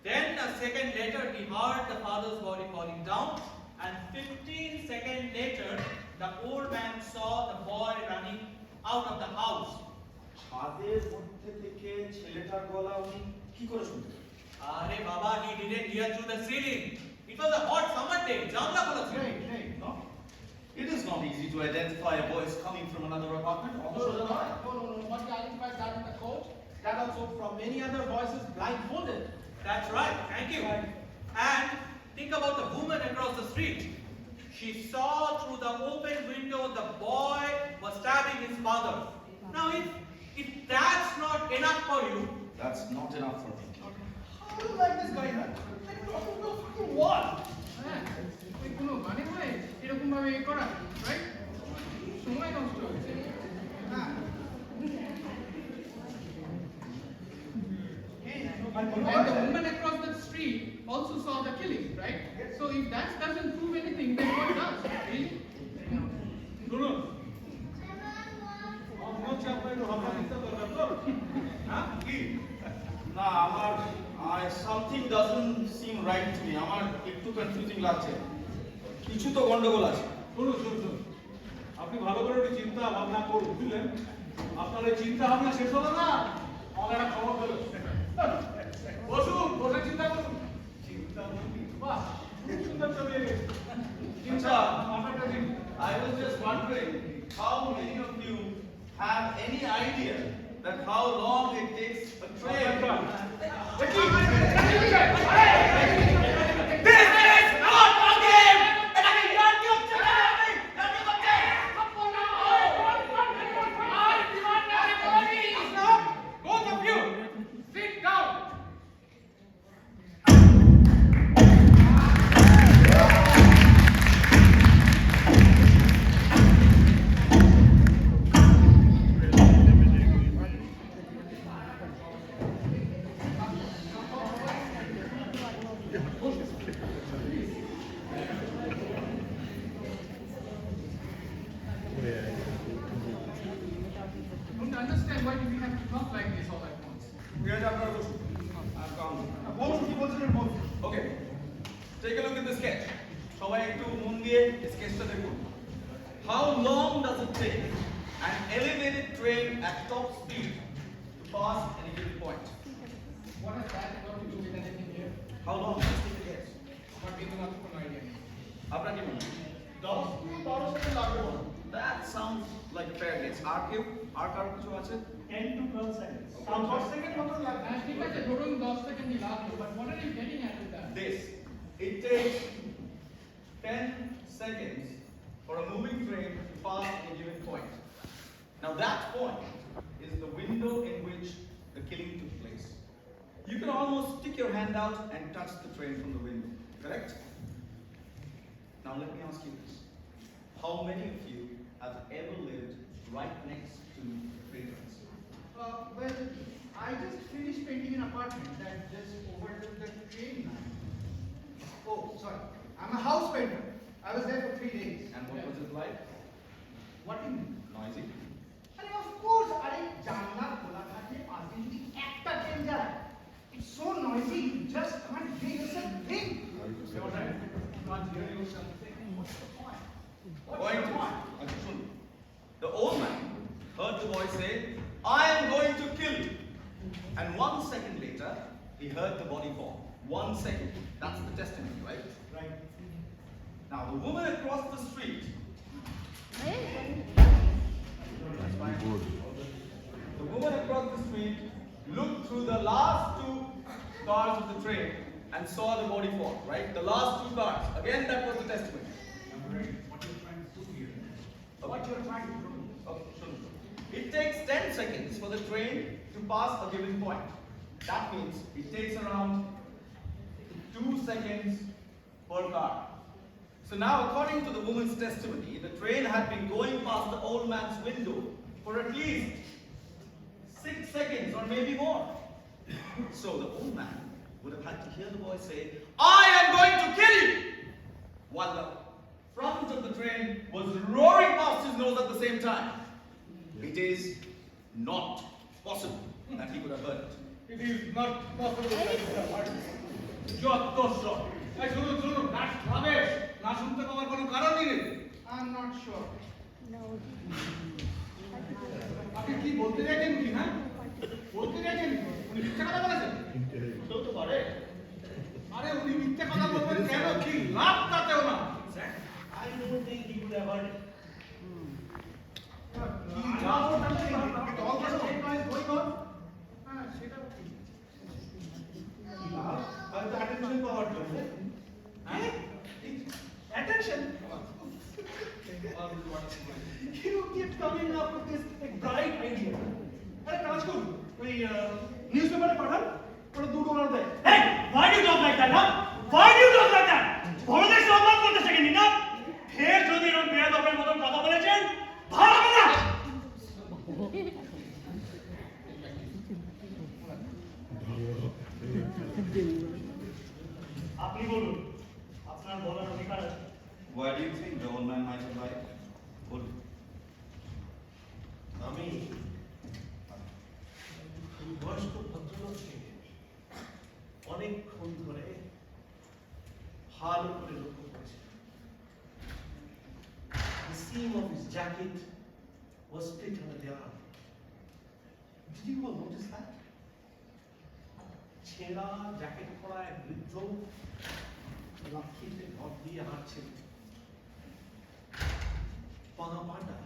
Then a second later he heard the father's body falling down, and 15 seconds later the old man saw the boy running out of the house. ছাদের মধ্যে থেকে ছেলেটার গলা উনি কি করে শুনতেন? আরে বাবা, he didn't hear through the ceiling. It was a hot summer day. জানলা খোলা ছিল। No. It is not easy to identify a voice coming from another apartment. No, not to identify that in the court. That also from many other voices blindfolded. That's right, thank you. And think about the woman across the street. She saw through the open window the boy was stabbing his father. Now, if that's not enough for you, That's not enough for me. How do you like this guy, huh? Like talking to a fucking wall. হ্যাঁ, ওই কোনো মানে হয় এরকম ভাবে করা, right? সময় নষ্ট হচ্ছে। হ্যাঁ। And the woman across the street also saw the killing, right? So if that doesn't prove anything, then what does? Really? শুনুন, মনে হচ্ছে আপনার একটু ভাবনা চিন্তা দরকার তো? হ্যাঁ, কি? না, আমার something doesn't seem right to me. আমার একটু কনফিউজিং লাগছে। কিছু তো গন্ডগোল আছে। শুনুন, আপনি ভালো করে একটু চিন্তা ভাবনা করুন, বুঝলেন? আপনার এই চিন্তা ভাবনা শেষ হলো না, আমাকে একটা খবর দেবেন। বসুন, বসে চিন্তা করুন। চিন্তা করুন, বাহ, খুব সুন্দর ছবি এঁকেছে। চিন্তা, আপনারটা দিন। I was just wondering how many of you have any idea that how long it takes a train? Both of you, sit down. Don't understand why do we have to talk like this all at once. আপনারা বসুন। I'm calm. বলুন কি বলছিলেন বলুন। Okay. Take a look at the sketch. সবাই একটু মন দিয়ে স্কেচটা দেখুন। How long does it take an elevated train at top speed to pass any given point? What has that got to do with How long? Just take a guess. আমার কিন্তু মাত্র কোনো idea নেই। আপনার কি মনে হয়? 10 থেকে 12 সেকেন্ড লাগবে বলো। That sounds like a fair guess. আর কেউ? আর কারো কিছু আছে? 10 to 12 seconds. 10 সেকেন্ড মতো লাগবে। হ্যাঁ ঠিক আছে ধরুন 10 সেকেন্ডই লাগবে but what are you getting at with that? This. It takes 10 seconds for a moving train to pass a given point. Now that point is the window in which the killing took place. You can almost stick your hand out and touch the train from the window, correct? Now let me ask you this. How many of you have ever lived right next to train tracks? Well, I just finished painting an apartment that just overtook the train line. Oh, sorry. I'm a house painter. I was there for 3 days. And what was it like? What do you mean? Noisy? I mean, of course, I janla khola thakle paase jodi ekta train jay. It's so noisy, you just can't hear yourself think. You're right. You can't hear yourself think. What's the point? Point is, the old man heard the boy say, I am going to kill you. And 1 second later, he heard the body fall. 1 second. That's the testimony, right? Right. Now, the woman across the street. That's fine. The woman across the street looked through the last 2 cars of the train and saw the body fall, right? The last 2 cars. Again, that was the testimony. What you're trying to do here. What you're trying to do. Okay, sure. It takes 10 seconds for the train to pass a given point. That means it takes around 2 seconds per car. So now, according to the woman's testimony, the train had been going past the old man's window for at least 6 seconds or maybe more. So the old man would have had to hear the boy say, I am going to kill you! While the front of the train was roaring past his nose at the same time. It is not possible that he would have heard it. It is not possible that you have heard it. যত সব। এই শুনুন, নাচ ভাবেশ, না শুনতে পাওয়ার কোনো কারণই নেই। I'm not sure. আপনি কি বলতে চাইছেন কি হ্যাঁ? বলতে চাইছেন উনি মিথ্যা কথা বলেছেন? বলতেও তো পারে। আরে উনি মিথ্যা কথা বলবেন কেন? কি লাভ তাতেও না। I don't think he would have heard it. With all the same noise going on, হ্যাঁ সেটাও ঠিক। হয়তো attention পাওয়ার জন্য। হ্যাঁ? Attention? You keep coming up with this bright idea. আরে কাজ করুন, ওই নিউজপেপারে পাঠান, ওরা $2 দেয়। Hey, why do you talk like that, huh? Why do you talk like that? বড়দের সম্মান করতে শেখেনি না? ফের যদি এরকম বেয়াদবের মতন কথা বলেছেন, ভালো হবে না। আপনি বলুন, আপনার বলার অধিকার আছে। Why do you think the old man might have lied? Bolu. আমি বয়স্ক ভদ্রলোককে অনেকক্ষণ ধরে ভালো করে লক্ষ্য করেছি। The seam of his jacket was split on the arm. Did you all notice that? ছেঁড়া জ্যাকেট পরা এক বৃদ্ধ লাঠিতে ভর দিয়ে হাঁটছেন। পাটা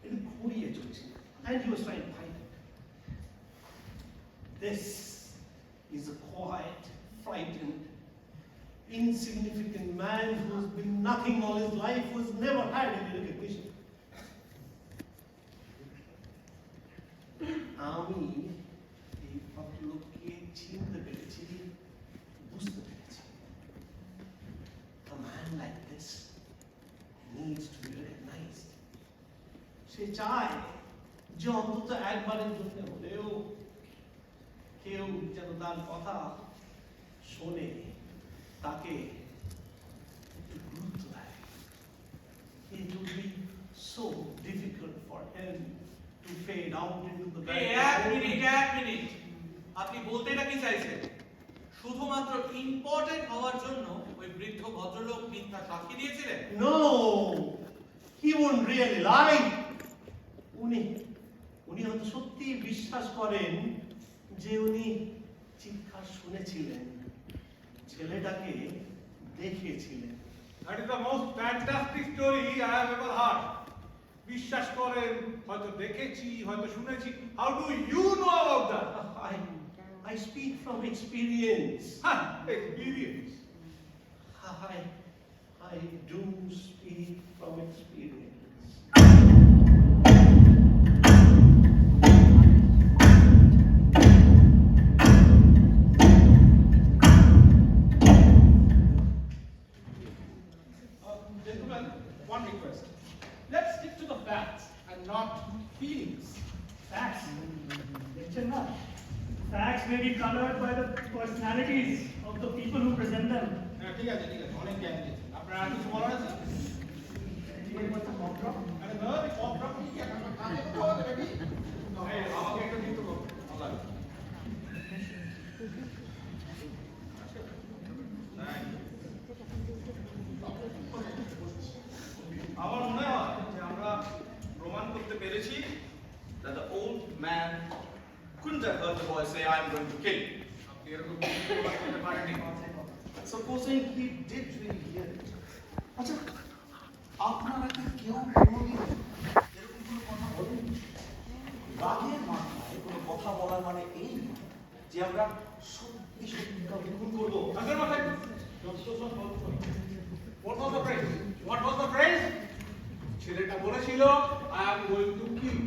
এটা ঘুরিয়ে চলছে। And he was trying to fight it. This is a quiet, frightened, insignificant man who's been nothing all his life, who's never had any recognition. আমি এই ভদ্রলোককে চিনতে পেরেছি, বুঝতে পেরেছি। A man like this needs to be recognized. সে চায় যে অন্তত একবারের জন্য হলেও কেউ যেন তার কথা শোনে, তাকে একটু গুরুত্ব দেয়। It would be so difficult for him to fade out into the এই এক মিনিট আপনি বলতেটা কি চাইছেন? শুধুমাত্র ইম্পর্টেন্ট হওয়ার জন্য ওই বৃদ্ধ ভদ্রলোক মিথ্যা সাক্ষী দিয়েছিলেন? No, he won't really lie. উনি হয়তো সত্যি বিশ্বাস করেন যে উনি চিৎকার শুনেছিলেন। ছেলেটাকে দেখিয়েছিলেন। That is the most fantastic story I have ever heard. বিশ্বাস করেন, হয়তো দেখেছি, হয়তো শুনেছি। How do you know about that? I speak from experience. Experience. I do speak from experience. Gentlemen, one request. Let's stick to the facts and not feelings. Facts. Lecture not. Facts may be colored by the personalities of the people who present them. ঠিক আছে অনেক জ্ঞান দিয়েছেন আপনার আর কিছু বলার আছে আরে ধর কপ ড্রপ কি এখন কাজে কথা বলতে নাকি আমাকে একটা দিতে হবে আল্লাহ আমার মনে হয় যে আমরা প্রমাণ করতে পেরেছি that the old man couldn't have heard the boy say I'm going to kill. আপনি এরকম প্রমাণ করতে পারেননি Supposing he did really hear it. আচ্ছা, আপনারা কি কেউ কোনোদিন এরকম কোনো কথা বলেন? রাগের মাথায় কোনো কথা বলার মানে এই না যে আমরা সত্যি সত্যি কাউকে খুন করবো। আগের মাথায় What was the phrase? What was the phrase? ছেলেটা বলেছিল I am going to kill.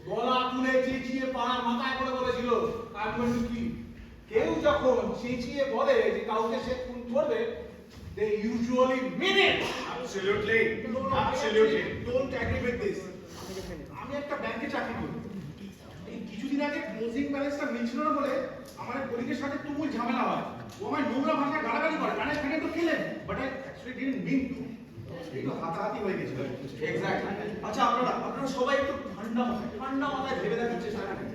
গলা তুলে চেঁচিয়ে পাড়ার মাথায় করে বলেছিল I am going to kill. কেউ যখন চেঁচিয়ে বলে যে কাউকে সে খুন করবে, they usually mean it. Absolutely. Don't agree with this. আমি একটা ব্যাংকে চাকরি করি। এই কিছুদিন আগে ক্লোজিং ব্যালেন্সটা মিলছিল না বলে আমার কলিগের সাথে তুমুল ঝামেলা হয়। ও আমায় নোংরা ভাষায় গালাগালি করে। মানে ফেনে তো খেলেন। But I actually didn't mean to. একটু হাতাহাতি হয়ে গেছিল। Exactly. আচ্ছা, আপনারা সবাই একটু ঠান্ডা মাথায় ভেবে দেখার চেষ্টা করেন।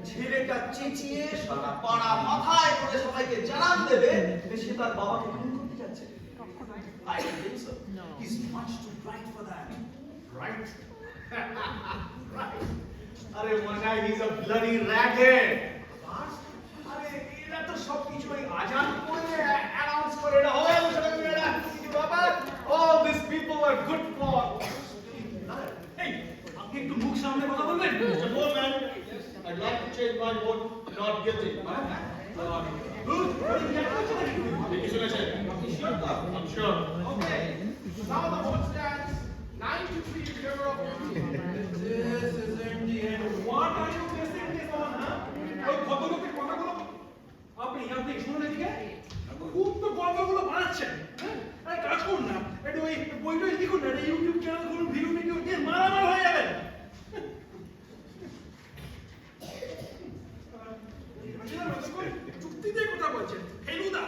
ছেলেটা চেঁচিয়ে সারা পাড়া মাথায় করে সবাইকে জানান দেবে যে সে তার বাবাকে খুন করতে যাচ্ছে। I don't think so. He's much too bright for that. Right? Right. আরে মনে he's a bloody rathead. আরে এরা তো সব কিছুই আজান করে অ্যানাউন্স করে এটা হবে সেটা কিছু ব্যাপার all these people are good for এই, আপনি একটু মুখ সামনে কথা বলবেন? Mr. Foreman, I'd like to change my vote not guilty. Good. আপনি শুনেছেন? I'm sure. Okay. Now the vote stands 9-3 in favor of guilty. This isn't the end. What are you basing this on, huh? ওই ভদ্রলোকের কথাগুলো আপনি শুনুন এদিকে। খুব তো গল্পগুলো বানাচ্ছেন। আরে কাজ করুন না, একটু ওই বইটা লিখুন না, ইউটিউব চ্যানেল খুলুন, ভিডিও দিয়ে মারামার হয়ে যাবেন। চুক্তিতে কথা বলছেন ফেলুদা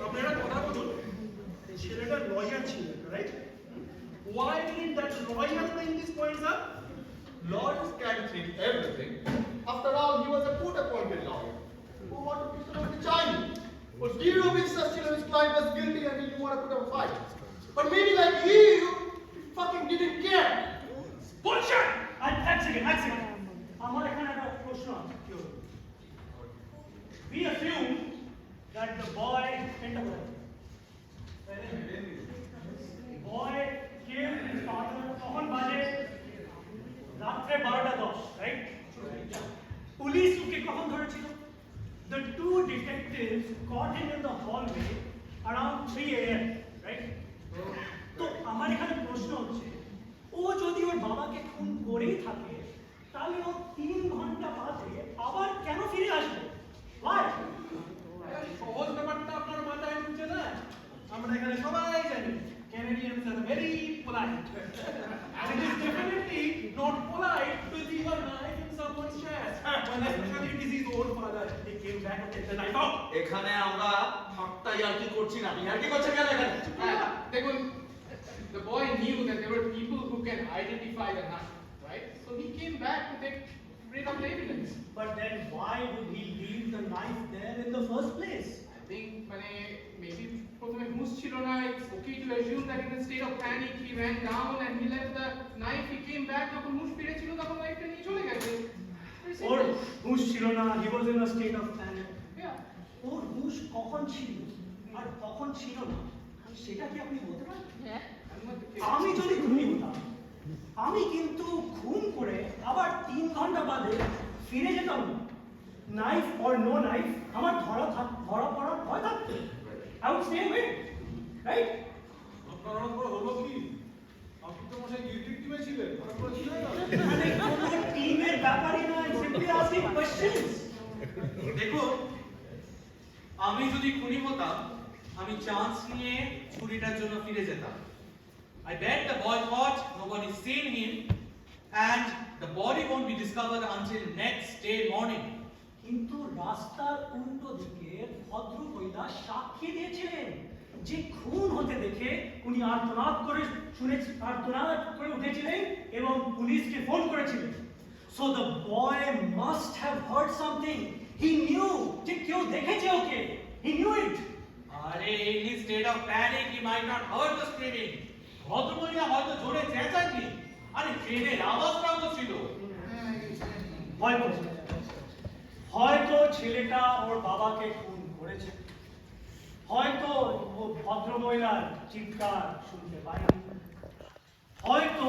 আপনারা কথা বলুন। ছেলেটা লয়ার ছিল, right? Why didn't that lawyer bring these points up? Lawyers can think everything. After all, he was a court-appointed lawyer who wanted to put up the child. Was zero business till his client was guilty and he didn't want to put up a fight. But maybe like you fucking didn't care. Bullshit! এক second. আমার এখানে একটা প্রশ্ন আছে। We assume that the boy killed his father তখন বাজে রাত্রে 12:10, right? Police ওকে কখন ধরেছিল? The two detectives caught him in the hallway around 3 AM, right? তো আমার এখানে প্রশ্ন হচ্ছে, ও যদি ওর বাবাকে খুন করেই থাকে তাহলে ও 3 ঘন্টা বাদে আবার কেন ফিরে আসবে? Why? সহজ ব্যাপারটা আপনার মাথায় ঢুকছে না। আমরা এখানে সবাই জানি Canadians are very polite. And it is definitely not polite to leave a knife in someone's chest. When especially it is his own father, he came back and took the knife out. এখানে আমরা ঠাট্টা ইয়ার্কি করছি না। ইয়ার্কি করছে কেন এখানে? দেখুন, the boy knew that there were people who can identify the knife, right? So he came back to bring up the evidence. But then why would he leave the knife there in the first place? I think maybe প্রথমে হুঁশ ছিল না, it's okay to assume that in a state of panic he ran down and he left the knife. He came back, যখন হুঁশ ফিরেছিল তখন লাইফটা নিয়ে চলে গেছে। Or হুঁশ ছিল না, he was in a state of panic. পুরুষ কখন ছিল আর কখন ছিল না সেটা কি আপনি বলতে পারেন? আমি যদি খুনি হতাম, আমি কিন্তু খুন করে আবার 3 ঘন্টা বাদে ফিরে যেতাম না। নাইফ অর নো নাইফ, আমার ধরা পড়ার ভয় থাকতো। I would stay away, right? আপনার হঠাৎ করে হলো কি? আপনি তো মশাই গিল্টি টিমে ছিলেন, হঠাৎ করে ছিলেন না? মানে কোনো টিমের ব্যাপারই নয়, simply asking questions. দেখুন, আমি যদি খুনি হতাম, আমি চান্স নিয়ে ছুরিটার জন্য ফিরে যেতাম। I bet the boy thought nobody's seen him and the body won't be discovered until next day morning. কিন্তু রাস্তার উল্টো দিকে ভদ্র মহিলা সাক্ষী দিয়েছিলেন যে খুন হতে দেখে উনি আর্তনাদ করে উঠেছিলেন এবং পুলিশকে ফোন করেছিলেন। So the boy must have heard something. He knew যে কেউ দেখেছে ওকে. He knew it. আরে in his state of panic he might not heard the screaming. ভদ্রমহিলা হয়তো জোরে চেঁচাননি। আরে ট্রেনের আওয়াজটাও তো ছিল। হয়তো ছেলেটা ওর বাবাকে খুন করেছে। হয়তো ও ভদ্রমহিলার চিৎকার শুনতে পায়নি। হয়তো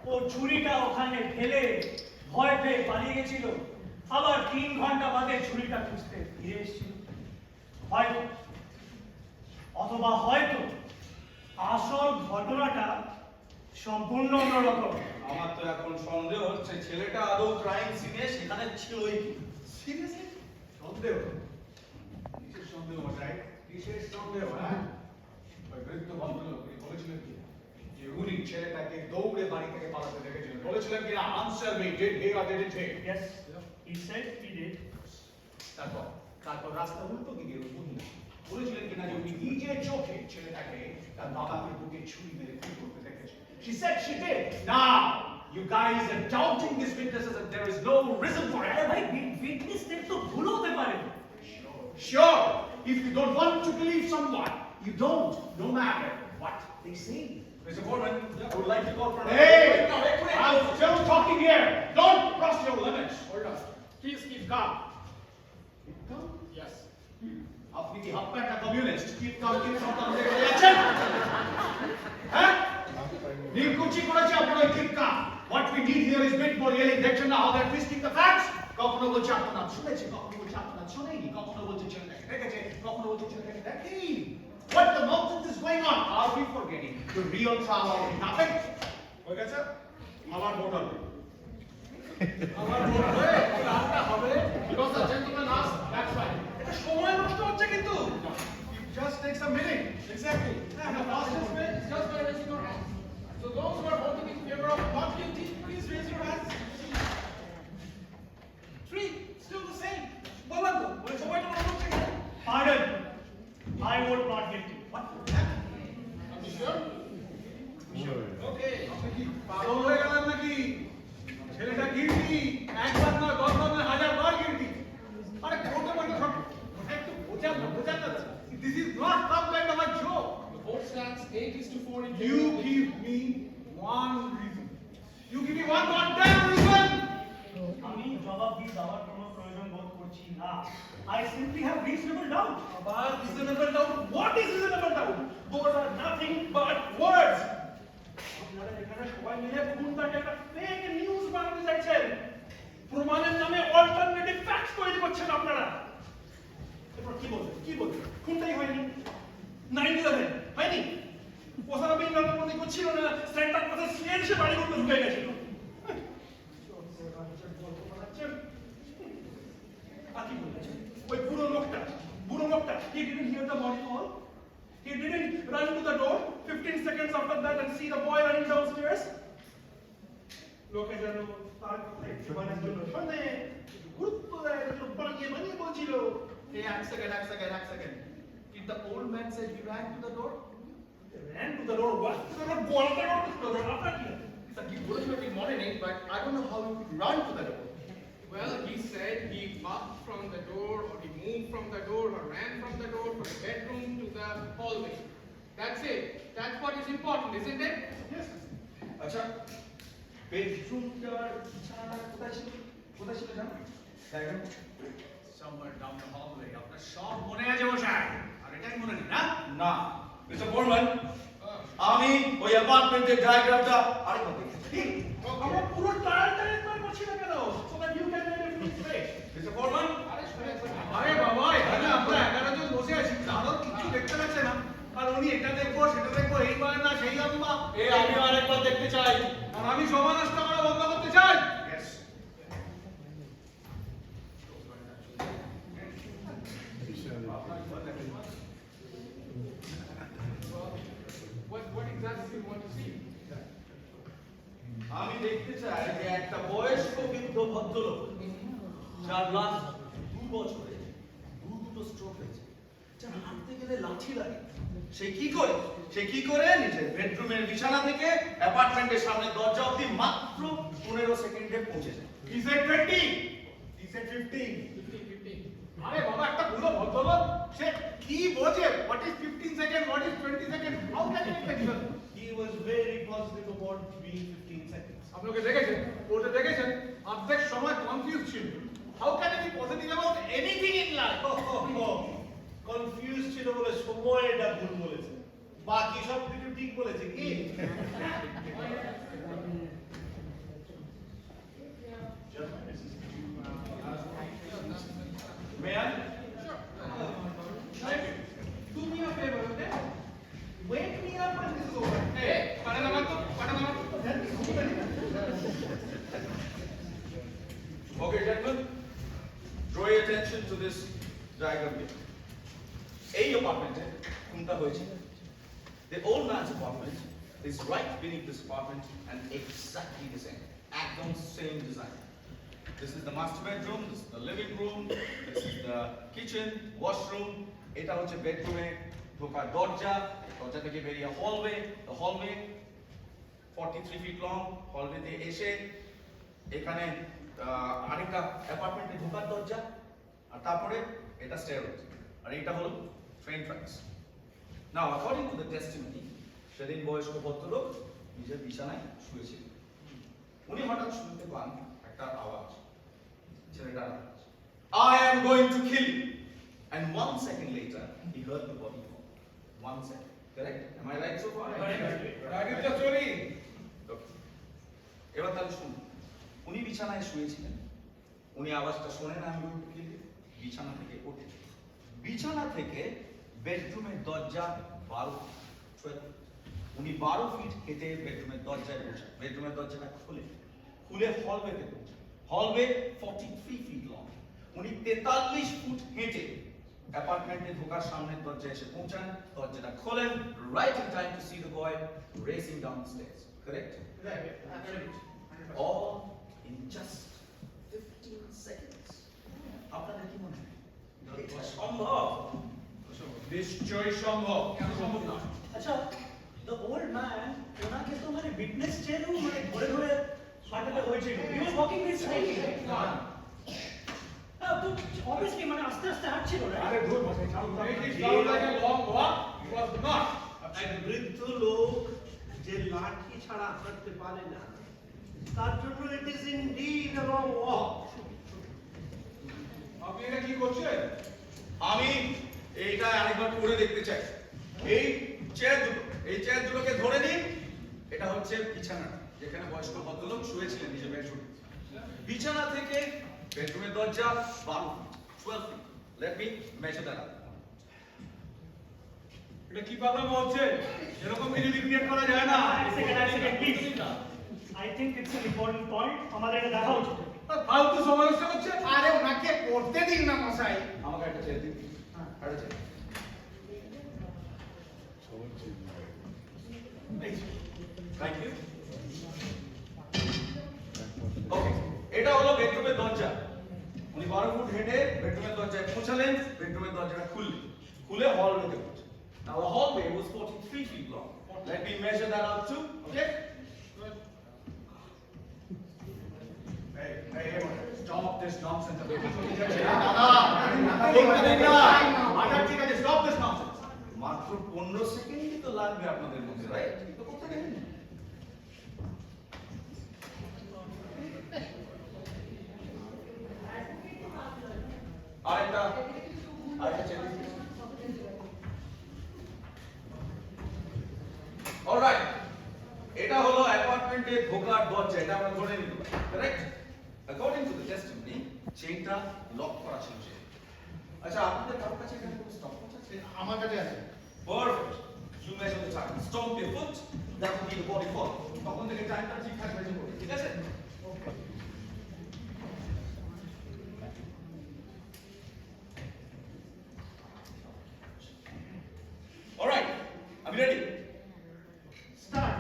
ও ছুরিটা ওখানে ফেলে ভয় পেয়ে পালিয়ে গেছিল। আবার 3 ঘন্টা বাদে ছুরিটা খুঁজতে ফিরে এসেছিল। হয়তো, অথবা হয়তো আসল ঘটনাটা সম্পূর্ণ অন্যরকম। আমার তো এখন সন্দেহ হচ্ছে ছেলেটা আদৌ ক্রাইম সিনে সেখানে ছিলই কি। সিরিয়াসলি সন্দেহ? কিসের সন্দেহ মশাই? কিসের সন্দেহ? হ্যাঁ, ওই বৃদ্ধ ভদ্রলোক বলেছিলেন কি যে উনি ছেলেটাকে দৌড়ে বাড়ি থেকে পালাতে দেখেছিলেন? বলেছিলেন কি না? Answer me, did he or didn't he? Yes, he said he did. তারপর রাস্তা উল্টো দিকে মহিলা বলেছিলেন কিনা যে উনি নিজের চোখে ছেলেটাকে তার বাবাকে বুকে ছুরি মেরে খুন করতে দেখেছেন। She said she did. Now you guys are doubting these witnesses and there is no reason for it. ভাই উইটনেসদের তো ভুল হতে পারে। Sure, if you don't want to believe someone, you don't, no matter what they say. Mr. Foreman, I would like to call for Hey, I'm still talking here. Don't cross your limits. Hold on. Please keep calm. Keep calm? Yes. আপনি কি হাপ্পাটা communist? Keep calm, keep calm করতে গেলে যাচ্ছেন? হ্যাঁ? নিকুচি করেছে আপনারা keep calm. What we need here is bit more yelling. দেখছেন না how they're twisting the facts? কখনো বলছে আপনারা শুনেছে, কখনো বলছে আপনারা শুনেনি, কখনো বলছে ছেলেটাকে দেখেছে, কখনো বলছে ছেলেটাকে দেখেনি। What the nonsense is going on? Are we forgetting the real trial happened? হয়ে গেছে? আমার ভোট হবে। আমার ভোট হয়ে রাতটা হবে। Because the gentleman asked, that's right. এটা সময় নষ্ট হচ্ছে কিন্তু। It just takes a minute. Exactly. And the fastest way is just by raising your hands. So those who are voting in favor of not guilty, please raise your hands. 3, still the same. বলেন তো, ওই সময়টা মনে হচ্ছে কি? Pardon. I vote not guilty. What? Are you sure? Sure. Okay. আপনি কি পাগল হয়ে গেলেন নাকি? ছেলেটা গিল্টি, একবার নয় 10 বার নয় 1000 বার গিল্টি। আরে কোর্টে মানে সব একটু বোঝান না। This is not some kind of a joke. The vote stands 8-4 in You give me one reason. You give me one goddamn reason. আমি জবাবদি দেওয়ার কোনো প্রয়োজন বোধ করছি না। I simply have reasonable doubt. About reasonable doubt. What is reasonable doubt? Those are nothing but words. আপনারা এখানে সবাই মিলে খুনটাকে একটা ফেক নিউজ বানাতে চাইছেন। প্রমাণের নামে অল্টারনেটিভ ফ্যাক্টস তৈরি করছেন আপনারা। এরপর কি বলছেন? খুনটাই হয়নি। 9/11 হয়নি। ওসামা বিন লাদেন মনে করছিল না সেন্টার কোথাও স্লেন সে বাড়ি করতে ঢুকে গেছিল। কি বলেছেন? ওই বুড়ো লোকটা, he didn't hear the body fall. He didn't run to the door 15 seconds after that and see the boy running downstairs. লোকে যেন তার কথায় জীবনের জন্য শোনে, গুরুত্ব দেয়, বানিয়ে বলছিল। Hey, এক second. Did the old man say he ran to the door? Ran to the door, what? বলতে আপনার কি? Sir, he wouldn't have been monitoring, but I don't know how he could run to the door. Well, he said he walked from the door, or he moved from the door, or ran from the door from the bedroom to the hallway. That's it. That's what is important, isn't it? Yes. আচ্ছা, বেডরুমটার বিছানাটা কোথায় ছিল জানো? somewhere down the hallway. আপনার সব মনে আছে মশাই, আর এটাই মনে নেই না? না মিস্টার ফোরম্যান, আমি ওই অ্যাপার্টমেন্টের ডায়াগ্রামটা আরেকবার দেখেছি। আমরা পুরো তাড়াতাড়ি একবার করছি না কেন? So that you can get it straight. Mister foreman, আরে বাবা, এখানে আমরা 11 জন বসে আছি, কারোর কিছু দেখতে পাচ্ছে না। আর উনি এটা দেখবো, সেটা দেখবো, এই পারে না, সেই লম্বা। আমি আরেকবার দেখতে চাই। আর আমি সময় নষ্ট করা বন্ধ করতে চাই। Yes. What exactly do you want to see? আমি দেখতে চাই যে একটা বয়স্ক বৃদ্ধ ভদ্রলোক যার লাস্ট 2 বছরে দুটো স্ট্রোক হয়েছে, যার হাঁটতে গেলে লাঠি লাগে, সে কি করে নিজের বেডরুমের বিছানা থেকে অ্যাপার্টমেন্টের সামনে দরজা অবধি মাত্র 15 সেকেন্ডে পৌঁছে যায়। He said 20. He said 15. আরে বাবা, একটা বুড়ো ভদ্রলোক, সে কি বোঝে? What is 15 seconds? What is 20 seconds? How can he make sure? He was very positive about being 15 seconds. আপনাকে দেখেছেন, কোর্টে দেখেছেন, অর্ধেক সময় কনফিউজ ছিল। How can he be positive about anything in life? Confuse ছিল বলে সময়টা ভুল বলেছে, বাকি সব কিছু ঠিক বলেছে কি? May I? Thank you. Do me a favor, okay? Wake me up when this is over. Hey, pata naman. Okay, gentlemen, draw your attention to this diagram here. এই অ্যাপার্টমেন্টে কোনটা হয়েছে? The old man's apartment is right beneath this apartment and exactly the same. একদম same design. This is the master bedroom, this is the living room, this is the kitchen, washroom. এটা হচ্ছে বেডরুমে ঢোকার দরজা, দরজা থেকে বেরিয়ে hallway, the hallway 43 feet long, hallway তে এসে এখানে আরেকটা অ্যাপার্টমেন্টে ঢোকার দরজা, আর তারপরে এটা স্টেয়ারওয়ে, আর এটা হলো train tracks. Now according to the testimony, সেদিন বয়স্ক ভদ্রলোক নিজের বিছানায় শুয়েছিল। উনি হঠাৎ শুনতে পান একটা আওয়াজ, ছেলেটার আওয়াজ, I am going to kill you. And 1 second later, he heard the body fall. 1 second, correct? Am I right so far? That is the story. Okay. এবার তাহলে শুনুন, উনি বিছানায় শুয়েছিলেন, উনি আওয়াজটা শোনেন আমি উঠে বিছানা থেকে ওঠে, বিছানা থেকে বেডরুমের দরজা 12 উনি 12 ফিট হেঁটে বেডরুমের দরজায় পৌঁছান, বেডরুমের দরজাটা খুলে হলওয়েতে পৌঁছান, হলওয়ে 43 ফিট লং, উনি 43 ফুট হেঁটে অ্যাপার্টমেন্টে ঢোকার সামনের দরজায় এসে পৌঁছান, দরজাটা খোলেন, right in time to see the boy racing down the stairs, correct? All in just 15 seconds. আপনাদের কি মনে হয় এটা সম্ভব? নিশ্চয়ই সম্ভব, কেন সম্ভব না? আচ্ছা, the old man ওনাকে তো মানে witness চেয়েও মানে ধরে হাঁটাতে হয়েছিল। He was walking very slowly. তো obviously মানে আস্তে আস্তে হাঁটছিল, right? আরে দূর বসে ছাড়ো। It is not like a long walk. It was not. এক বৃদ্ধ লোক যে লাঠি ছাড়া হাঁটতে পারে না, তার জন্য it is indeed a long walk. আপনি এটা কি করছেন? আমি এইটা আরেকবার করে দেখতে চাই। এই চেয়ার দুটোকে ধরে নিন, এটা হচ্ছে বিছানা যেখানে বয়স্ক ভদ্রলোক শুয়েছিলেন নিজের বেডরুমে। বিছানা থেকে বেডরুমের দরজা 12 feet. Let me measure that up. এটা কি পাগলামো হচ্ছে? এরকম কিছু রিক্রিয়েট করা যায় না। এক second please. I think it's an important point. আমাদের এটা দেখা উচিত। ফালতু সমালোচনা করছে। আরে ওনাকে করতে দিন না মশাই। আমাকে একটা চেয়ার দিন। একটা চেয়ার। Thank you. Okay, এটা হলো বেডরুমের দরজা। উনি 12 ফুট হেঁটে বেডরুমের দরজায় পৌঁছালেন, বেডরুমের দরজাটা খুলে হলওয়েতে পৌঁছালেন। Now the hallway was 43 feet long. Let me measure that out too. Okay? Hey, stop this nonsense. ঠিক আছে, stop this nonsense. মাত্র 15 সেকেন্ডই তো লাগবে আপনাদের মধ্যে, রাইট? তো করতে দেন। আর লক করা ছিল সে। আচ্ছা আপনাদের কারোর কাছে এখানে কোনো স্টপ ওয়াচ আছে? আমার কাছে আছে। Perfect. You measure the time. Stomp your foot. That will be the body fall. তখন থেকে টাইমটা ঠিকঠাক মেজার করবে, ঠিক আছে? Alright, are you ready? Start.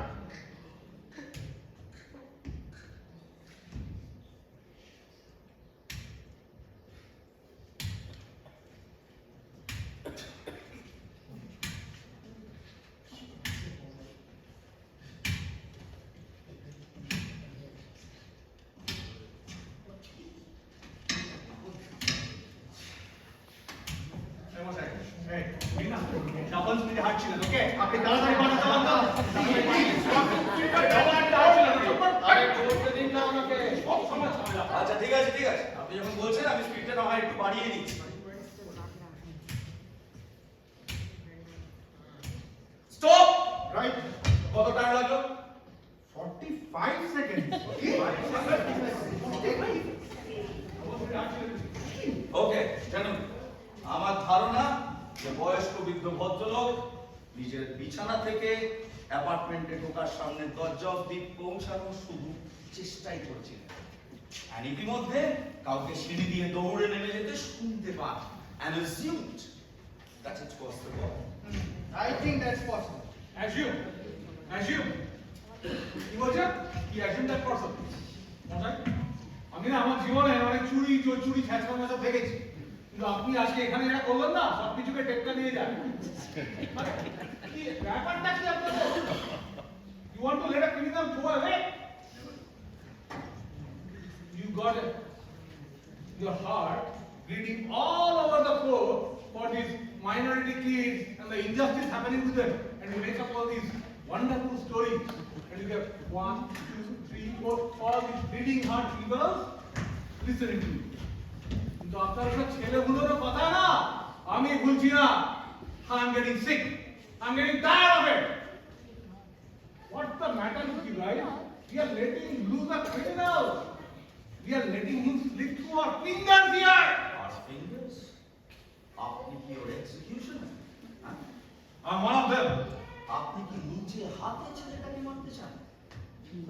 Double স্পিডে হাঁটছিলেন, ওকে? আপনি তাড়াতাড়ি বানাতে আরে করতে দিন না আমাকে, সব সময় ঝামেলা। আচ্ছা ঠিক আছে ঠিক আছে, আপনি যখন বলছেন আমি স্পিডটা না হয় একটু বাড়িয়ে দিচ্ছি। স্টপ। Right. কত টাইম লাগলো? 45 seconds. ওকে জানুন, আমার ধারণা যে বয়স্ক বৃদ্ধ ভদ্রলোক নিজের বিছানা থেকে অ্যাপার্টমেন্টে ঢোকার সামনে দরজা অব্দি পৌঁছানোর শুধু চেষ্টাই করেছিলেন। আর ইতিমধ্যে কাউকে সিঁড়ি দিয়ে দৌড়ে নেমে যেতে শুনতে পান and assumed that it was the boy. I think that's possible. Assume. কি বলছেন? কি assume that person? মশাই, আমি না আমার জীবনে অনেক চুরি চুরি ছ্যাঁচড়া সব দেখেছি, কিন্তু আপনি আজকে এখানে এটা করলেন না, সব কিছুকে টেক্কা নিয়ে যান। মানে কি ব্যাপারটা কি আপনাদের? You want to let a criminal go away? You got your heart bleeding all over the floor for these minority kids and the injustice happening to them, and you make up all these wonderful stories, and you get 1, 2, 3, 4, all these bleeding heart people listening to you. কিন্তু আপনার ছেলেগুলোর কথা না আমি বলছি না। I'm getting sick. I'm getting tired of it. What's the matter with you guys? We are letting loose a criminal. We are letting him slip through our fingers here. Our fingers? আপনি কি ওর এক্সিকিউশনার? I'm one of them. আপনি কি নিচে হাতে ছেলেটাকে মারতে চান?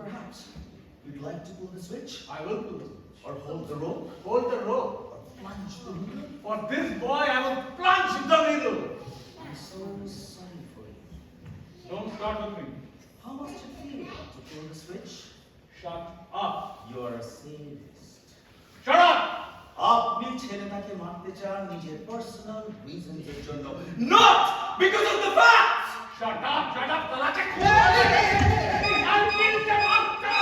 Perhaps you'd like to pull the switch? I will pull it. Or hold the rope? Hold the rope. Plunge the needle? For this boy, I will plunge the needle. I'm so sorry for you. Don't start with me. How must you feel to pull the switch? Shut up. You are a sadist. Shut up. আপনি ছেলেটাকে মারতে চান নিজের personal রিজনসের জন্য, not because of the facts. Shut up. Talache khol. I'll kill them after.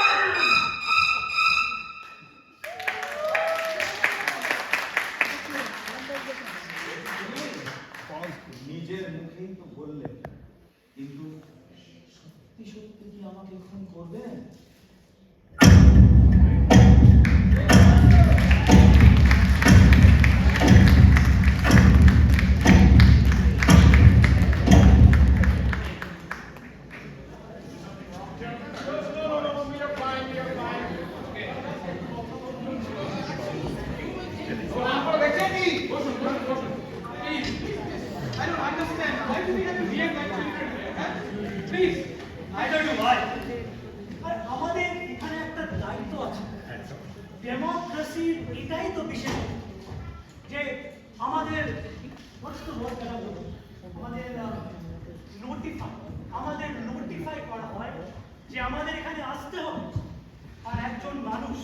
নিজের মুখেই তো বললেন, কিন্তু সত্যি সত্যি কি আমাকে খুন করবেন? ডেমোক্রেসির এটাই তো বিশেষ যে আমাদের নোটিফাই করা হয় যে আমাদের এখানে আসতে হবে, আর একজন মানুষ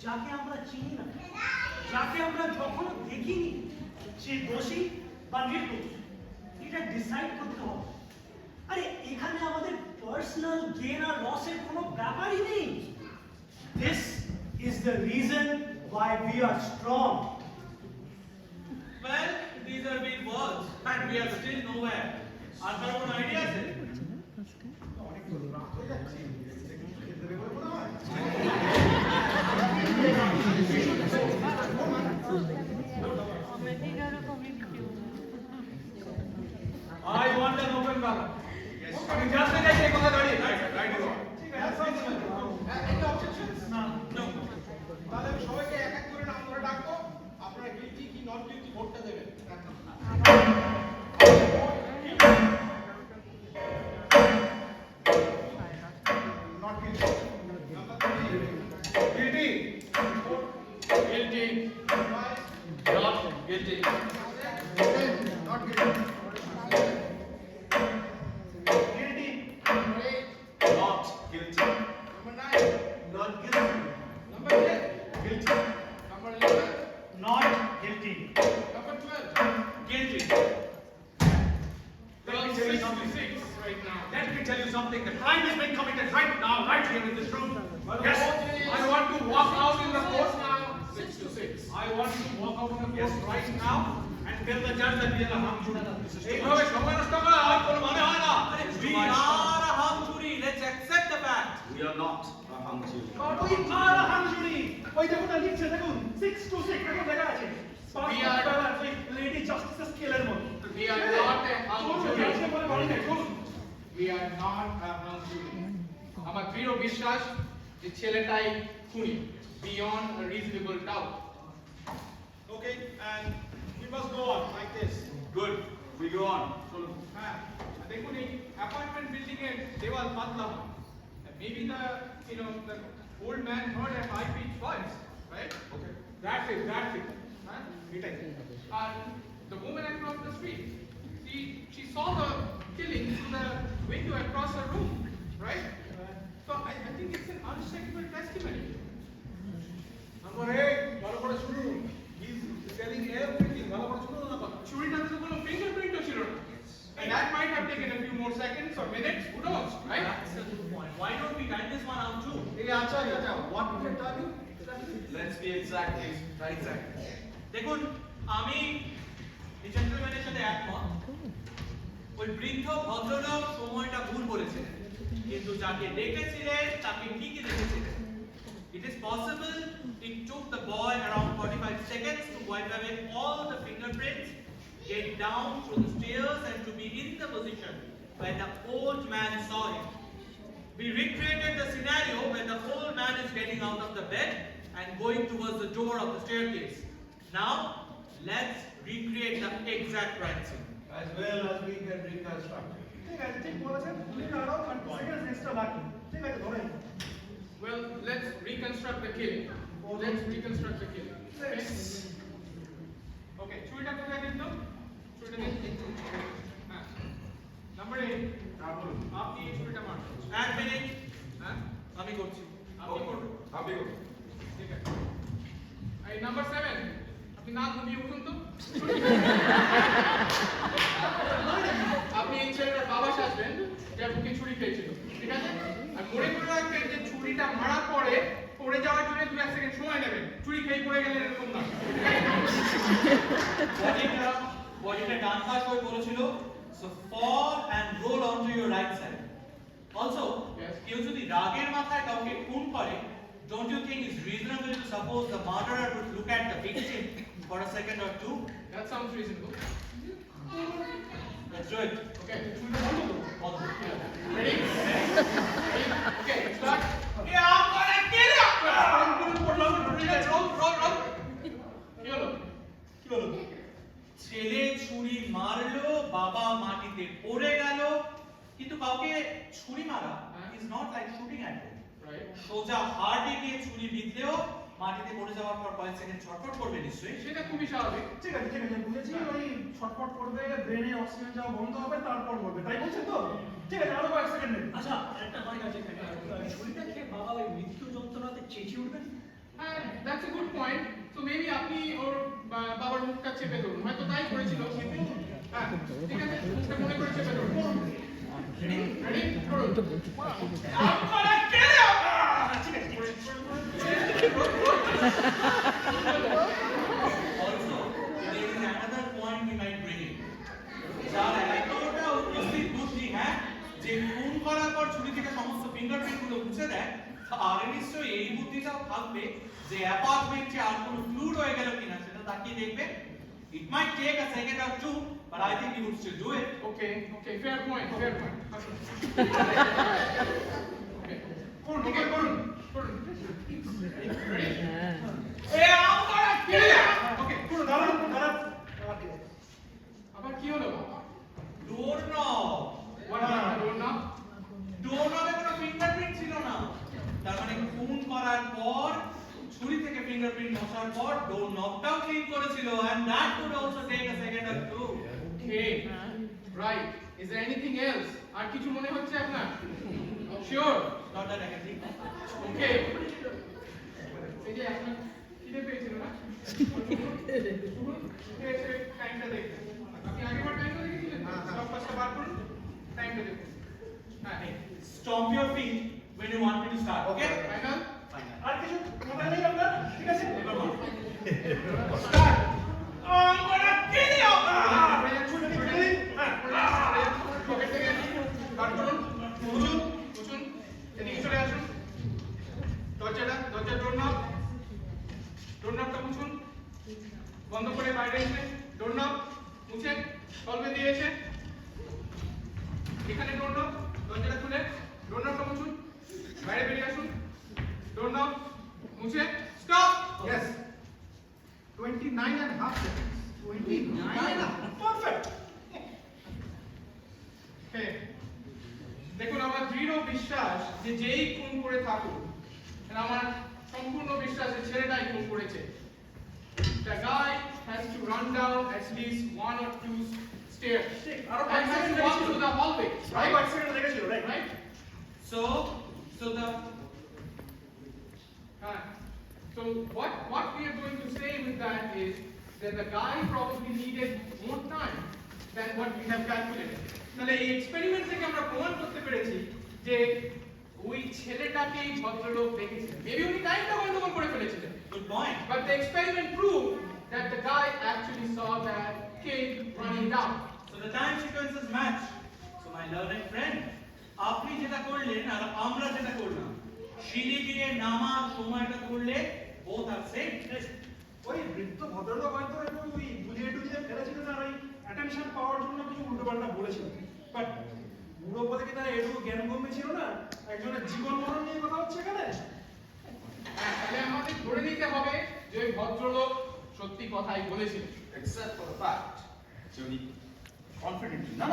যাকে আমরা চিনি না, যাকে আমরা কখনো দেখিনি, সে দোষী বা নির্দোষ এটা ডিসাইড করতে হবে। আরে এখানে আমাদের পার্সোনাল গেন আর লসের কোনো ব্যাপারই নেই। This is the reason why we are strong. Well, these are big words, and we are still nowhere. Are there any ideas? I want an open ballot. আমি জানতে চাই এই কথা দাঁড়িয়ে। রাইট ইউ ঠিক আছে any objections? No. তাহলে আমি সবাইকে এক এক করে নাম ধরে ডাকবো, আপনারা Guilty. Not guilty. Guilty. Number 8. Not guilty. Number 9. Not guilty. Number 10. Guilty. Number 11. Not guilty. Number 12. Guilty. Let me tell you something. 6 right now. Let me tell you something. The crime has been committed right now, right here in this room. Yes. I want to walk out in the court now. 6 to 6. I want to walk out on the court right now and tell the judge that we are a hung jury. This is too এইভাবে much. সময় নষ্ট করা আর কোনো মানে হয় না। We are a hung jury. Let's accept the fact. We are not a hung jury. But we are a hung jury. ওই দেখুন না লিখছে দেখুন 6 to 6 দেখুন লেখা আছে We are- লেডি জাস্টিস স্কেলের মতো We are not a hung jury. আজকে বলে বলি না চলুন We are not a hung jury. আমার দৃঢ় বিশ্বাস যে ছেলেটাই খুনি beyond a reasonable doubt. Okay, and we must go on like this. Good. We go on. চলুন। হ্যাঁ, দেখুন এই অ্যাপার্টমেন্ট বিল্ডিং এর দেওয়াল পাতলা হয়। Maybe the old man heard a high pitched voice, right? Okay. That's it. হ্যাঁ, এটাই। The woman across the street, she saw the killing through the window across her room, right? So I think it's an unshakable testimony. Number 8, ভালো করে শুনুন। He's telling everything. ভালো করে শুনুন না কথা। চুরিটাতে তো কোনো fingerprint ছিল না. And that might have taken a few more seconds or minutes, who knows, right? That's a good point. Why don't we write this one out too? এই আচ্ছা, what did you tell you? Let's be exact, please. দেখুন আমি এই জেন্টলম্যানের সাথে একমত। ওই বৃদ্ধ ভদ্রলোক সময়টা ভুল বলেছিলেন, কিন্তু যাকে ডেকেছিলেন তাকে ঠিকই দেখেছিলেন। It is possible it took the boy around 45 seconds to wipe away all the fingerprints, get down through the stairs and to be in the position where the old man saw him. We recreated the scenario where the old man is getting out of the bed and going towards the door of the staircase. Now, let's recreate the exact crime scene. As well as we can reconstruct it. ঠিক আছে ঠিক বলেছেন লিখে আরো second extra বাকি ঠিক আছে ধরেন Well, let's reconstruct the killing. Okay? Okay, চুরিটা কোথায় কিন্তু? চুরিটা কিন্তু। হ্যাঁ। Number 8, আপনি এই চুরিটা মারছেন। এক মিনিট, হ্যাঁ? আমি করছি। আপনি করুন। আপনি করুন। ঠিক আছে। এই নাম্বার 7, আপনি না ঘুমিয়ে উঠুন তো। আপনি এই ছেলেটার বাবা সাজবেন যে বুকে ছুরি খেয়েছিল, ঠিক আছে? আর মনে করে রাখবেন যে ছুরিটা মারার পরে পড়ে যাওয়ার জন্য 2-1 সেকেন্ড সময় নেবেন। ছুরি খেয়ে পড়ে গেলে এরকম না। বডিটা ডান পাশ হয়ে পড়েছিল, so fall and roll onto your right side. Also, Yes. কেউ যদি রাগের মাথায় কাউকে খুন করে, don't you think it's reasonable to suppose the murderer would look at the victim for a second or two? That sounds reasonable. Let's do it. Okay, ছুরিটা বন্ধ করুন। বন্ধ। Ready? Okay, start. Roll. ছেলে ছুরি মারলো, বাবা মাটিতে পড়ে গেল, কিন্তু কাউকে ছুরি মারা is not like shooting at them. Right. সোজা হার্টে গিয়ে ছুরি বিঁধলেও মাটিতে পড়ে যাওয়ার পর কয়েক সেকেন্ড ছটফট করবে নিশ্চয়ই। সেটা খুবই স্বাভাবিক। ঠিক আছে বুঝেছি ওই ছটফট করবে ব্রেনে অক্সিজেন যাওয়া বন্ধ হবে তারপর বলবে তাই বলছেন তো ঠিক আছে আরো কয়েক সেকেন্ড নেই আচ্ছা একটা পয়েন্ট আছে এখানে ছুরিটা খেয়ে বাবা ওই মৃত্যু যন্ত্রণাতে চেঁচিয়ে উঠবেন হ্যাঁ, that's a good point. So maybe আপনি ওর বাবার মুখটা চেপে ধরুন, হয়তো তাই করেছিল। হ্যাঁ, ঠিক আছে, এটা মনে করে চেপে ধরুন। Ready? করুন। Also, there is another point we might bring in. যার এতটা উপস্থিত বুদ্ধি, হ্যাঁ, যে খুন করার পর ছুরি থেকে সমস্ত ফিঙ্গারপ্রিন্ট গুলো মুছে দেয়, আর নিশ্চয়ই এই বুদ্ধিটাও থাকবে যে অ্যাপার্টমেন্টে আর কোনো ক্লু রয়ে গেল কিনা সেটা তাকিয়ে দেখবে। It might take a second or two, but I think we would still do it. Okay, fair point. Okay. করুন। Ready? Okay, পুরো দাঁড়ান আবার কি হলো? Door knob. What happened? Door knob? Door knob-এ কোনো ফিঙ্গারপ্রিন্ট ছিল না। তার মানে খুন করার পর ছুরি থেকে ফিঙ্গারপ্রিন্ট মশার পর ডোর নবটাও ক্লিন করেছিল, and that could also take a second or two. Okay, right. Is there anything else? আর কিছু মনে হচ্ছে আপনার? Sure. Not that I can think. Okay. এই যে আপনার খিদে পেয়েছিল না? এসে টাইমটা দেখুন। আপনি আগেরবার টাইমটা দেখেছিলেন? সব পাঁচটা বার করুন। টাইমটা দেখুন। হ্যাঁ। Stomp your feet when you want me to start. Okay? Final? আর কিছু কথা নেই আপনার? ঠিক আছে? Start. I'm gonna kill you! Pocket থেকে বার করুন। উঁচুন, উঁচুন। এদিকে চলে আসুন। দরজার ডোরনব। ডোরনবটা মুছুন। বন্ধ করে বাইরে এসে ডোরনব মুছে তলবে দিয়ে এসে এখানে ডোরনব, দরজাটা খুলে ডোরনবটা মুছুন। বাইরে বেরিয়ে আসুন। ডোরনব মুছে stop. Yes. 29 and a half seconds. 29 and a half. Perfect. হ্যাঁ, দেখুন আমার দৃঢ় বিশ্বাস যে যেই খুন করে থাকুক, আমার সম্পূর্ণ বিশ্বাস যে ছেলেটাই খুন করেছে। The guy has to run down at least 1 or 2 stairs আরো and has to walk through the hallway. Right? 5 second লেগেছিল, right? Right? So the So what we are going to say with that is that the guy probably needed more time than what we have calculated. তাহলে এই experiment থেকে আমরা প্রমাণ করতে পেরেছি যে ওই ছেলেটাকেই ভদ্রলোক দেখেছিলেন। মেবি উনি টাইমটা গন্ডগোল করে ফেলেছিলেন। good point. But the experiment proved that the guy actually saw that kid running down. So the time sequences match. So my learned friend, আপনি যেটা করলেন আর আমরা যেটা করলাম, সিঁড়ি দিয়ে নামার সময়টা করলে both are same. ওই বৃদ্ধ ভদ্রলোক হয়তো একটু ওই বুঝিয়ে টুঝিয়ে ফেলেছিলেন আর ওই অ্যাটেনশন পাওয়ার জন্য কিছু উল্টোপাল্টা বলেছিলেন। বাট বুড়ো বলে কি তারা এটুকু জ্ঞান গম্যে ছিল না? একজনের জীবন মরণ নিয়ে কথা হচ্ছে এখানে। তাহলে আমাদের ধরে নিতে হবে যে ওই ভদ্রলোক সত্যি কথাই বলেছিলেন। except for the fact যে উনি confidently না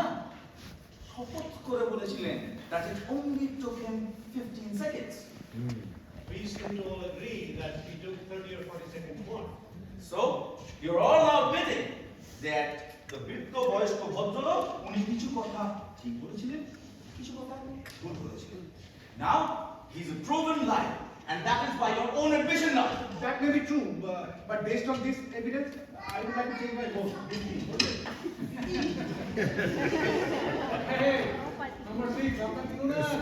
শপথ করে বলেছিলেন that it only took him 15 seconds. We seem to all agree that he took 30 or 40 seconds more. So you're all now admitting that the বৃদ্ধ বয়স্ক ভদ্রলোক উনি কিছু কথা ঠিক বলেছিলেন, কিছু কথা ভুল বলেছিলেন। Now he's a proven liar, and that is by your own admission now. That may be true, but based on this evidence, I would like to change my vote. Hey, number 6, আপনার কি মনে হয়?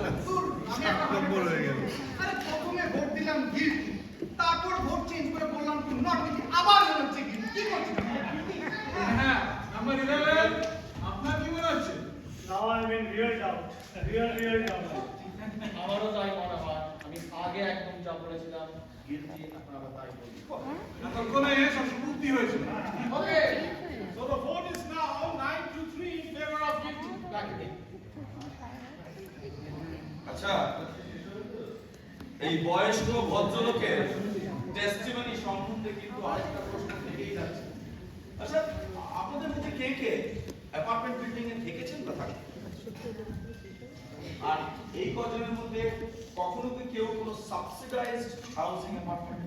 আরে প্রথমে vote দিলাম guilty, তারপর vote change করে বললাম কি নট গিল্টি, আবার মনে হচ্ছে গিল্টি। কি করছেন? হ্যাঁ, নাম্বার 11, আপনার কি মনে হচ্ছে? Now I'm in real doubt. Real doubt. আমারও তাই মনে হয়। আমি আগে একদম যা বলেছিলাম গিলটি, আপনারা তাই বলছেন। এতক্ষণে সব বুদ্ধি হয়েছিল। Okay, So the vote is now 9-3 in favor of guilty. back again. আচ্ছা, এই বয়স্ক ভদ্রলোকের টেস্টিমনি সম্বন্ধে কিন্তু আরেকটা প্রশ্ন থেকেই যাচ্ছে। আচ্ছা, আপনাদের মধ্যে কে কে অ্যাপার্টমেন্ট বিল্ডিং এ থেকেছেন বা থাকেন? আর এই কজনের মধ্যে কখনো কি কেউ কোনো subsidised housing apartment?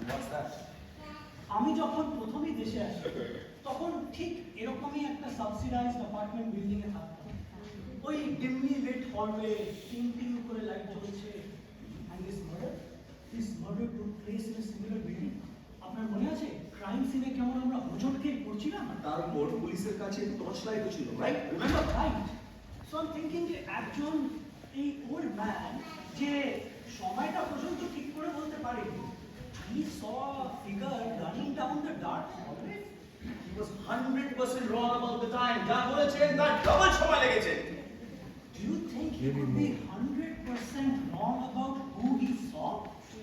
What's that? আমি যখন প্রথমেই দেশে আসি তখন ঠিক এরকমই একটা সাবসিডাইজড অ্যাপার্টমেন্ট বিল্ডিং এ থাকতাম। ওই ডিমলি লিট হলওয়ে, টিং করে লাইট জ্বলছে। And this murder took place in a similar building. আপনার মনে আছে ক্রাইম সিনে কেমন আমরা হোঁচট খেয়ে পড়ছিলাম? তার উপর পুলিশের কাছে টর্চ লাইটও ছিল, right? Remember? Right. So I am thinking যে একজন এই ওল্ড ম্যান যে সময়টা পর্যন্ত ঠিক করে বলতে পারে, he saw a figure running down the dark hallway. He was 100% wrong about the time. যা বলেছেন তার ডাবল সময় লেগেছে। Do you think he could be 100% wrong about who he saw?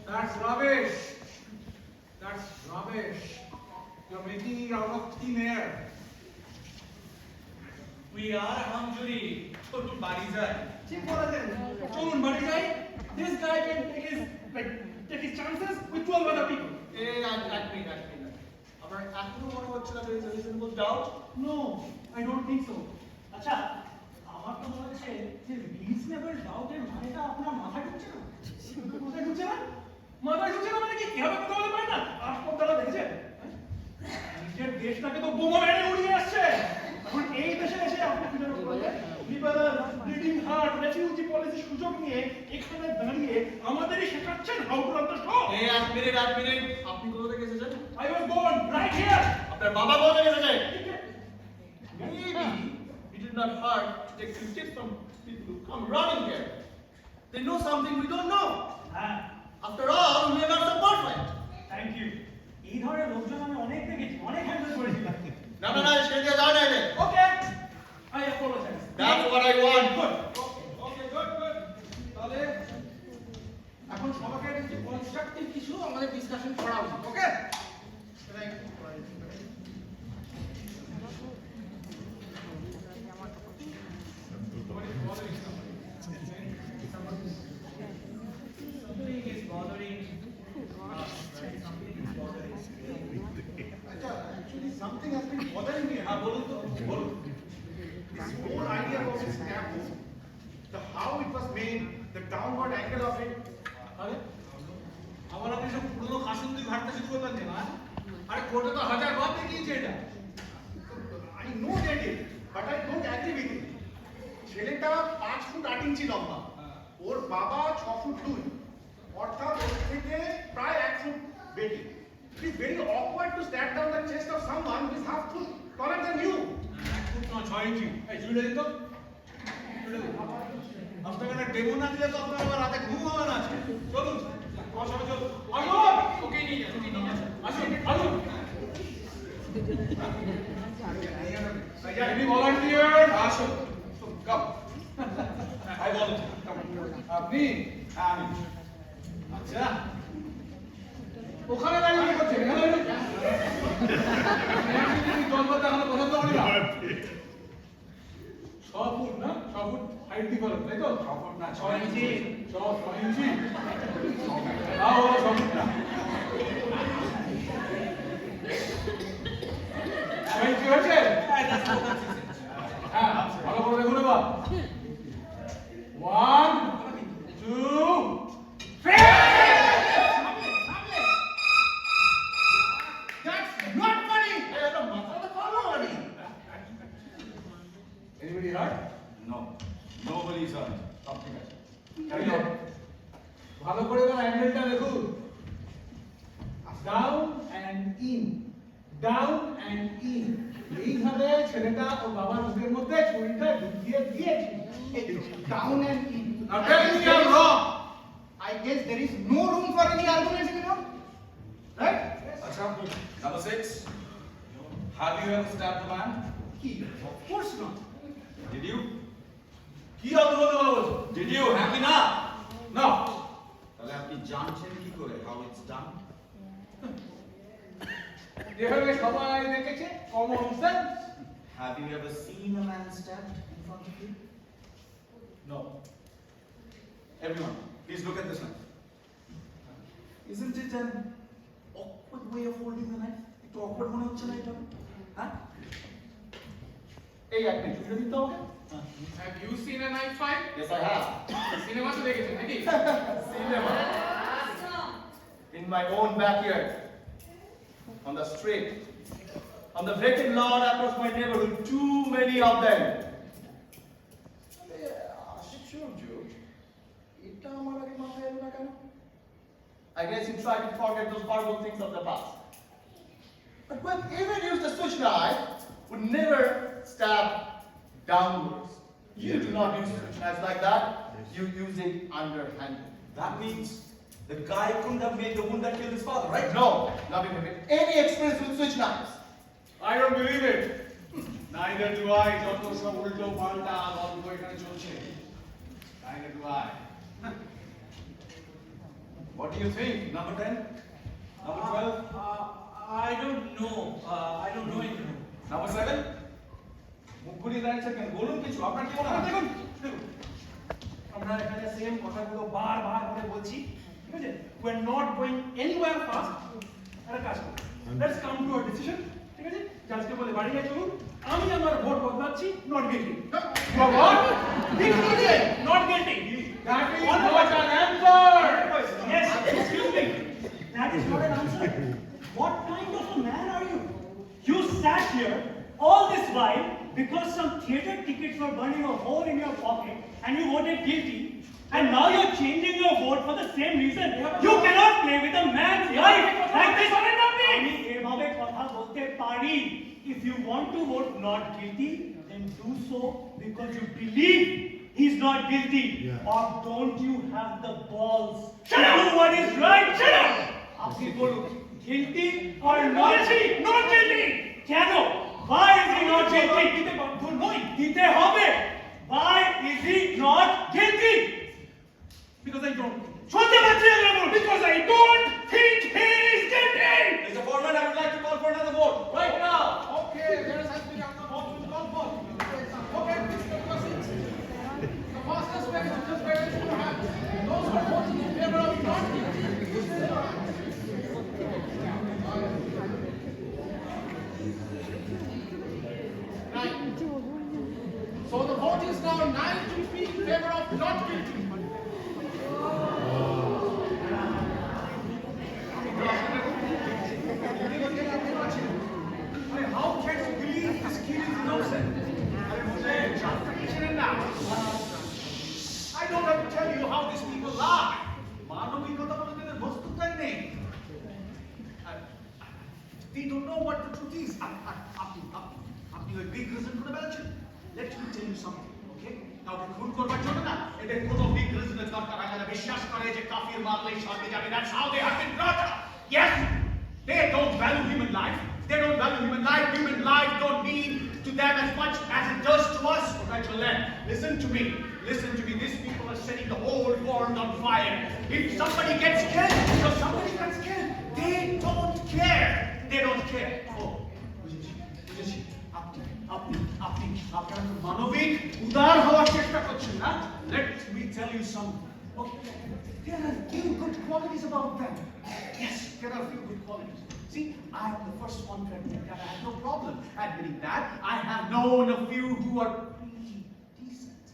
That's rubbish. That's rubbish. You're making it out of thin air. We are a hung jury. ছোট বাড়ি যায়। ঠিক বলেছেন। চলুন বাড়ি যাই। This guy can take his chances with 12 other people. এক minute. আপনার এখনো মনে হচ্ছে না there is a reasonable doubt? No, I don't think so. আচ্ছা, আমার তো মনে হচ্ছে যে রিজনেবল ডাউটের মানেটা আপনার মাথায় ঢুকছে না। মাথায় ঢুকছে না? মাথায় ঢুকছে না মানে কি কিভাবে কথা বলতে পারে না? আপনারা দেখেছেন নিজের দেশটাকে তো বোমা মেরে উড়িয়ে আসছে। এখন এই দেশে এসে আপনি কি জানেন বলতে liberal bleeding heart refugee policy সুযোগ নিয়ে এখানে দাঁড়িয়ে আমাদেরই শেখাচ্ছেন how to run the show. এই এক মিনিট আপনি কোথা থেকে এসেছেন? I was born right here. আপনার বাবা কোথা থেকে এসেছেন? Maybe we did not hurt to take some tips from people who come running here. They know something we don't know. After all, we are not so perfect. Thank you. এই ধরনের লোকজন আমি অনেক দেখেছি, অনেক হ্যান্ডেল করেছি। No, সে দিয়ে যাও না এটা। Okay, I apologise. That's what I want. Good. Okay good. তাহলে এখন সবাইকে একটু কনস্ট্রাকটিভ কিছু আমাদের ডিসকাশন করা উচিত, ওকে? Something is bothering us, right? Something is bothering us. Actually, something has been bothering me. This whole idea of this taboo, the how it was made, the downward angle of it. আরে আমার আপনি সব পুরনো কাসুন্দি ঘাটতে শুরু করলেন যে না? আরে কোর্টে তো 1000 বার দেখিয়েছে এটা। I know they did, but I don't agree with it. ছেলেটা 5 ফুট 8 ইঞ্চি লম্বা, ওর বাবা 6 ফুট 2, অর্থাৎ ওর থেকে প্রায় 1 ফুট বেশি। It is very awkward to stand down the chest of someone who is half foot taller than you. 1 foot না 6 ইঞ্চি। এই চুলে দিন তো। আপনাকে একটা ডেমো না দিলে তো আপনার আবার রাতে ঘুম হবে না আজকে। চলুন। আমার সবাই চলুন। আসুন। ওকে নিয়ে যান। আসুন। আসুন। Any volunteer? আসুন। Come. I volunteer. Come. আপনি? আমি। আচ্ছা। ওখানে দাঁড়িয়ে কি করছেন? এখানে দাঁড়িয়ে? জন্মতে এখনো পছন্দ করি না। 6 ফুট না? 6 ফুট হাইট ডিফারেন্স, তাই তো? 6 ফুট না 6 ইঞ্চি। 6 ইঞ্চি। তাও 6 ফুট না। 6 ইঞ্চি হয়েছে? হ্যাঁ, ভালো করে দেখুন এবার। 1, 2, 3! That's not funny. Anybody hurt? No. Nobody is hurt. Something else. Carry on. ভালো করে এবার অ্যাঙ্গেলটা দেখুন। Down and in, down and in. এইভাবে ছেলেটা ও বাবার মুখের মধ্যে ছুরিটা ঢুকিয়ে দিয়েছে। Down and in. Now tell me I'm wrong. I guess there is no room for any arguments anymore. Right? Acha, number 6. Have you ever stabbed a man? Of course not. Did you? কি অদ্ভুত কথা বলছো? Did you? Happy না? না। তাহলে আপনি জানছেন কি করে how it's done? যেভাবে সবাই দেখেছে, common sense. Have you ever seen a man stabbed in front of you? No. Everyone, please look at this knife. Isn't it an awkward way of holding the knife? একটু awkward মনে হচ্ছে না এটা? হ্যাঁ? এই এক মিনিট ছুরিটা দিতে হবে। Have you seen a knife fight? Yes, I have. Cinema তো দেখেছেন নাকি? Cinema. In my own backyard. On the street. On the vacant lawn across my neighborhood. Too many of them. I guess you try to forget those horrible things of the past. But whoever used a switch knife would never stab downwards. You do not use switch knives like that. You use it underhanded. That means the guy couldn't have made the wound that killed his father, right? No, not even with any experience with switch knives. I don't believe it. Neither do I. যত সব উল্টো পাল্টা গল্প এখানে চলছে। Neither do I. What do you think? Number 10? Number 12? I don't know. I don't know it. Number 7? মুখ ঘুরিয়ে দাঁড়িয়েছেন কেন? বলুন কিছু, আপনার কি মনে হয়? দেখুন, আমরা এখানে সেম কথাগুলো বারবার করে বলছি, ঠিক আছে? We are not going anywhere fast. একটা কাজ করুন। Let's come to a decision, ঠিক আছে? জাজকে বলে বাড়ি গিয়ে চলুন। আমি আমার vote বদলাচ্ছি, not guilty. You are what? Guilty, not guilty. That is not an answer. Yes, excuse me. That is not an answer. What kind of a man are you? You sat here all this while because some theatre tickets were burning a hole in your pocket and you voted guilty. And now you're changing your vote for the same reason. You cannot play with a man's life like this. আমি এভাবে কথা বলতে পারি. If you want to vote not guilty, then do so because you believe he's not guilty. Or don't you have the balls to do what is right? Shut up! আপনি বলুন, guilty or not guilty? কেন? Why is he not guilty? দিতে বাধ্য নই. দিতে হবে. Why is he not guilty? Because I don't. শুনতে পাচ্ছি না বলুন. Because I don't think he is guilty. Mr. Foreman, I would like to call for another vote right now. Okay, there has been another vote to call for. Okay, please proceed. The fastest way is just wait to have those who are voting in favor of not guilty. Right. So the vote is now 9-3 in favor of not guilty. How can you believe this kid is innocent? I don't have to tell you how these people lie. মানবিকতা বলতে তাদের বস্তুতাই নেই। They don't know what the truth is. আপনি ওই big reason করে বেড়াচ্ছেন। Let me tell you something, okay? কাউকে খুন করবার জন্য না, এদের কোনো big reason এর দরকার হয় না। এরা বিশ্বাস করে যে কাফির মারলেই স্বর্গে যাবে। That's how they have been brought up. Yes, they don't value human life. They don't value human life. Human life don't mean to them as much as it does to us. Reginald, listen to me. Listen to me. These people are setting the whole world on fire. If somebody gets killed, because somebody gets killed, they don't care. They don't care. Oh, বুঝেছি। আপনি আপনারা তো মানবিক উদার হওয়ার চেষ্টা করছেন না? Let me tell you something. Okay, there are few good qualities about them. Yes, there are few good qualities. See, I am the first one to admit that. I have no problem admitting that. I have known a few who are pretty decent.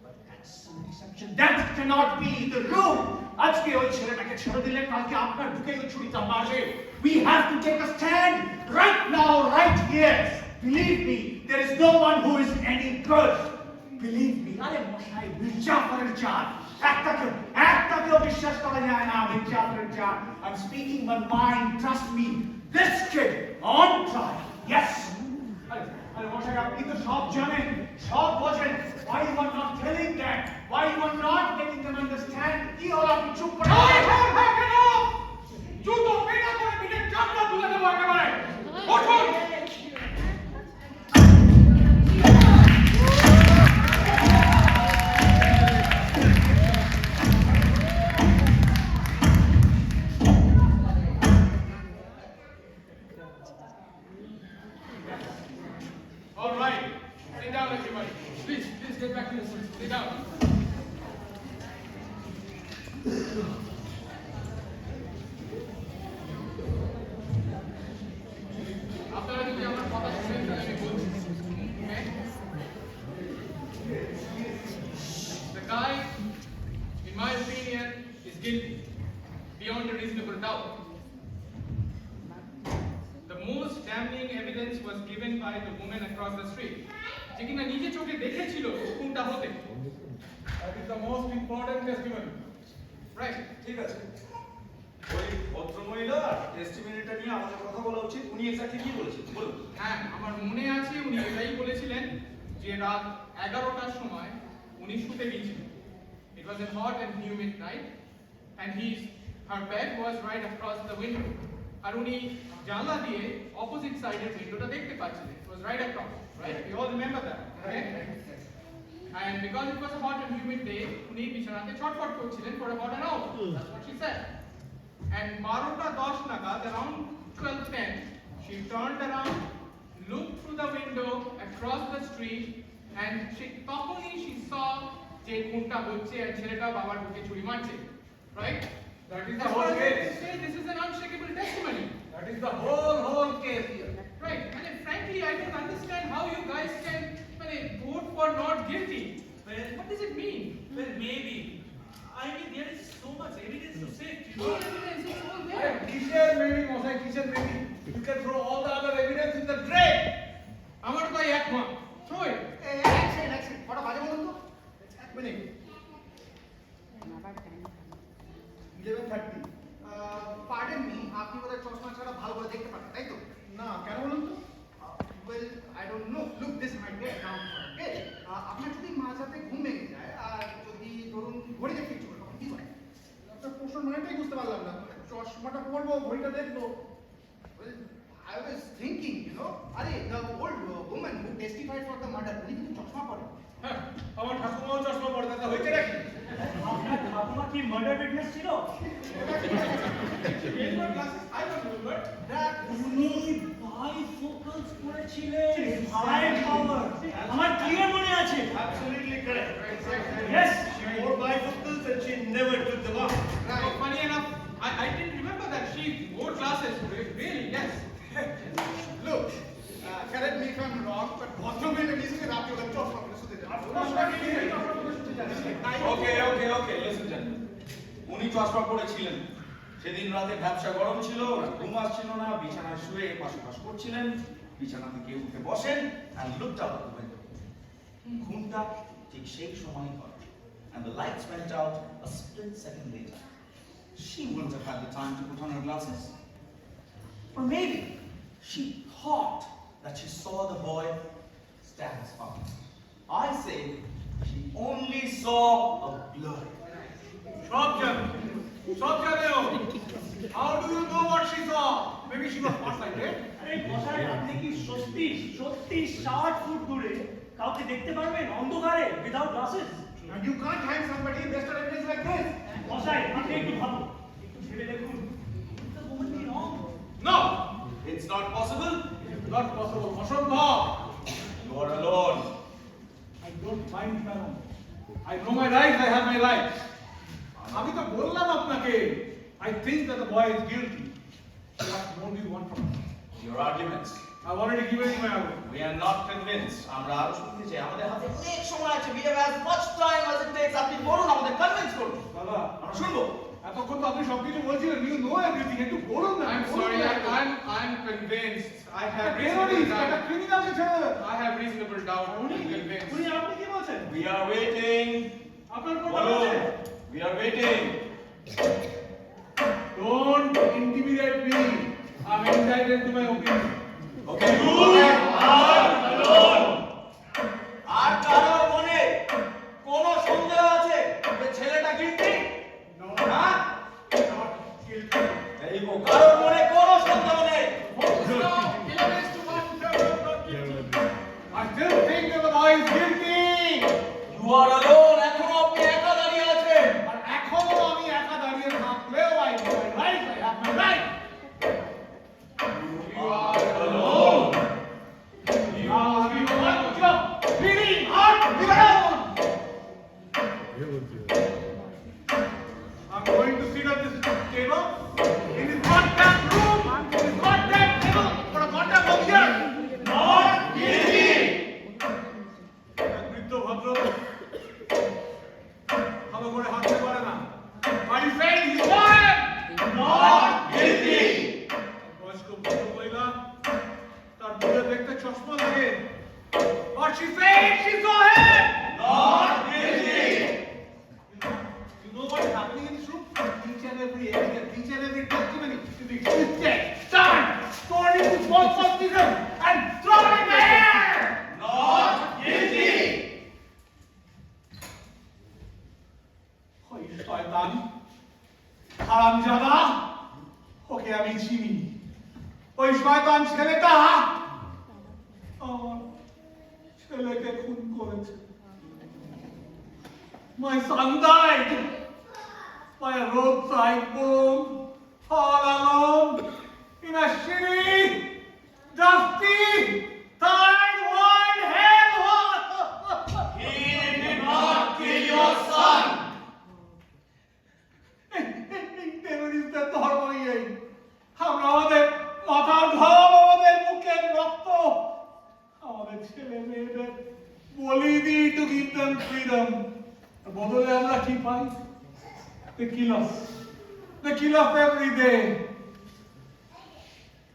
But that's an exception. That cannot be the rule. আজকে ওই ছেলেটাকে ছেড়ে দিলে কালকে আপনার বুকে ওই ছুরিটা মারবে. We have to take a stand right now, right here. Believe me, there is no one who is any good. Believe me. আরে মশাই মির্জাফরের জাত একটাকেও বিশ্বাস করা যায় না মির্জাফরের জাত। I'm speaking my mind, trust me. This kid on trial. Yes. আরে মশাই আপনি তো সব জানেন, সব বোঝেন। Why you are not telling them? Why you are not letting them understand? কি হলো আপনি চুপ করে? হ্যাঁ কেন? জুতো পেটা করে পিঠে চামড়া তুলে দেবো একেবারে। উঠুন। All right, sit down, everybody. Please get back to your seats. Sit down. আপনারা যদি আমার কথা শুনেন তাহলে আমি বলছি। Okay? The guy, in my opinion, is guilty beyond a reasonable doubt. The most damning evidence was given by the woman across the street. যে কিনা নিজে চোখে দেখেছিল কোনটা হতে। That is the most important testimony. Right? ঠিক আছে। ওই ভদ্রমহিলার টেস্টিমনিটা নিয়ে আমাদের কথা বলা উচিত। উনি এক্স্যাক্টলি কি বলেছেন বলুন। হ্যাঁ, আমার মনে আছে উনি এটাই বলেছিলেন যে রাত 11টার সময় উনি শুতে গিয়েছিলেন। It was a hot and humid night and her bed was right across the window. আর উনি জানলা দিয়ে অপোজিট সাইডের উইন্ডোটা দেখতে পাচ্ছিলেন। It was right across, right? You all remember that, right? And because it was a hot and humid day, উনি বিছানাতে ছটফট করছিলেন for about an hour. That's what she said. And 12:10 নাগাদ, around 12:10, she turned around, looked through the window across the street, and তখনই she saw যে খুনটা হচ্ছে আর ছেলেটা বাবার বুকে ছুরি মারছে, right? That is the whole case. This is an unshakable testimony. That is the whole case here. Right, and frankly, I don't understand how you guys can vote for not guilty. Well, What does it mean? well, maybe. I mean, there is so much evidence to say, you All know. evidence is all Hey, there. teacher, maybe, Mosai, teacher, maybe. You can throw all the other evidence in the drain. আমার ভাই একমত। Throw it. এক second কটা বাজে বলুন তো এক minute 11:30 pardon me আপনি বোধহয় চশমা ছাড়া ভালো করে দেখতে পারেন তাই তো না কেন বলুন তো well I don't know look this might be account ওকে আপনার যদি মাঝরাতে ঘুম ভেঙে যায় আর যদি ধরুন ঘড়িতে ফিট করে তখন কি হয় আপনার প্রশ্ন মানেটাই বুঝতে পারলাম না চশমাটা পরবো ঘড়িটা দেখবো Well, I was thinking, you know, the old woman who testified for the murder, উনি কিন্তু চশমা পরেন। হ্যাঁ, আমার ঠাকুমাও চশমা পড়তে তা হয়েছে নাকি? আপনার ঠাকুমা কি মার্ডার উইটনেস ছিল? I don't remember. উনি বাইফোকালস পড়েছিলেন। High power. আমার ক্লিয়ার মনে আছে। Absolutely correct. Yes. She wore bifocals and she never took them off. So funny enough, I didn't remember that she wore glasses. Really, yes. Look, correct me if I'm wrong, but ভদ্রমেয়ের নিশ্চয়ই রাতে ওদের চশমা পরে শুতে যায়। ওকে listen gentleman উনি চশমা পড়েছিলেন সেদিন রাতে ব্যবসা গরম ছিল ঘুম আসছিল না বিছানায় শুয়ে পাশাপাশি করছিলেন বিছানা থেকে উঠে বসেন and looked out of the window ঘুমটা ঠিক সেই সময়ই হয় and the lights went out a split second later she wouldn't have had the time to put on her glasses or maybe she thought that she saw the boy stab his father I say she only saw a blur. সব জানে। How do you know what she saw? Maybe she was far-sighted. আরে বসাই আপনি কি সত্যি 60 foot দূরে কাউকে দেখতে পারবেন অন্ধকারে without glasses? And you can't hang somebody based on evidence like this. বসাই আপনি একটু ভাবুন। একটু ভেবে দেখুন। The woman be wrong. No, it's not possible. Not possible. অসম্ভব। You are alone. I don't mind, madam. I know my rights. I have my rights. আমি তো বললাম আপনাকে I think that the boy is guilty. What more do you want from me? Your arguments. I've already given you my argument. We are not convinced. আমরা আরো শুনতে চাই আমাদের হাতে অনেক সময় আছে. We have as much time as it takes. আপনি বলুন আমাদের কনভিন্স করুন। দাদা আমরা শুনবো। এতক্ষণ তো আপনি সবকিছু বলছিলেন you know everything একটু বলুন না I'm sorry, I'm convinced. I have Terrorist, reasonable একটা doubt. criminal ছেলে I have reasonable doubt. I'm convinced. উনি আপনি কি বলছেন? We are waiting. আপনার কথা বলুন। বলছে We are waiting. Don't intimidate me. I'm entitled to my opinion. Okay, you are alone. আর কারোর মনে কোনো সন্দেহ আছে যে ছেলেটা গিলটি? হ্যাঁ? এই গো কারোর মনে কোনো সন্দেহ নেই। I still think that the boy is guilty. You are alone. এখনো আপনি একা দাঁড়িয়ে আছেন। আর এখনো আমি একা দাঁড়িয়ে থাকলেও I have my right. I have my right. You are alone. Bleeding heart, alone. I'm going to sit at this table in this goddamn room, in this goddamn table for a goddamn of years. Not guilty. বৃদ্ধ ভদ্রলোক ভালো করে হাঁটতে পারে না। Are you saying he's lying? Not guilty. বয়স্ক ভদ্র মহিলা তার দূরে দেখতে চশমা লাগে। What she saying? She's go ahead. Not guilty. You know what is happening in this room? Each and every evidence, each and every testimony is being twisted, turned, stored into small pieces, and thrown in the air. Not guilty. ওই শয়তান, হারামজাদা, ওকে আমি চিনি। ওই শয়তান ছেলেটা আমার ছেলেকে খুন করেছে। My son died by a roadside boom, all alone, in a shitty, dusty, third world hell. He did not kill your son. টেরোরিস্টদের ধর্মই এই। আমরা আমাদের মাথার ঘাম, আমাদের মুখের রক্ত, আমাদের ছেলে মেয়েদের They kill us. They kill us every day.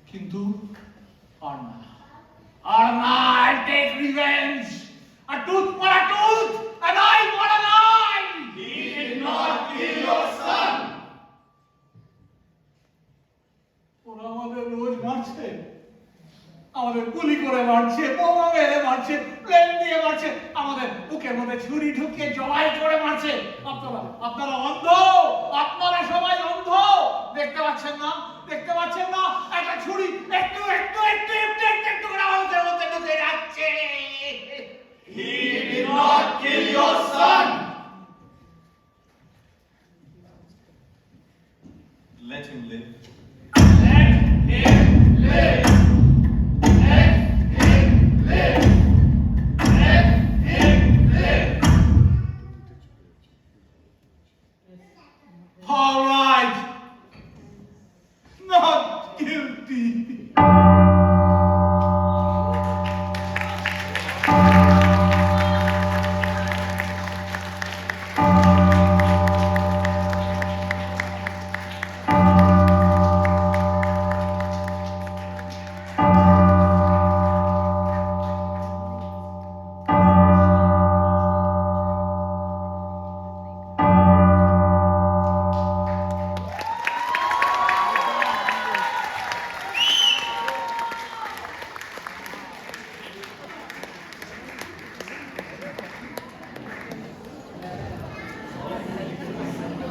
Kintu, Arna. Arna, I'll take revenge. A tooth for a tooth, an eye for an eye. He did not kill your son. ওরা আমাদের রোজ মারছে, আমাদের গুলি করে মারছে, বোমা মেরে মারছে, প্লেন দিয়ে মারছে, আমাদের বুকের মধ্যে ছুরি ঢুকিয়ে জবাই করে মারছে। আপনারা অন্ধ, আপনারা সবাই অন্ধ। দেখতে পাচ্ছেন না? দেখতে পাচ্ছেন না? একটা ছুরি একটু একটু একটু একটু একটু একটু করে আমাদের মধ্যে ঢুকে যাচ্ছে। He did not kill your son. Let him live. Let him live. Let him live. Let him live.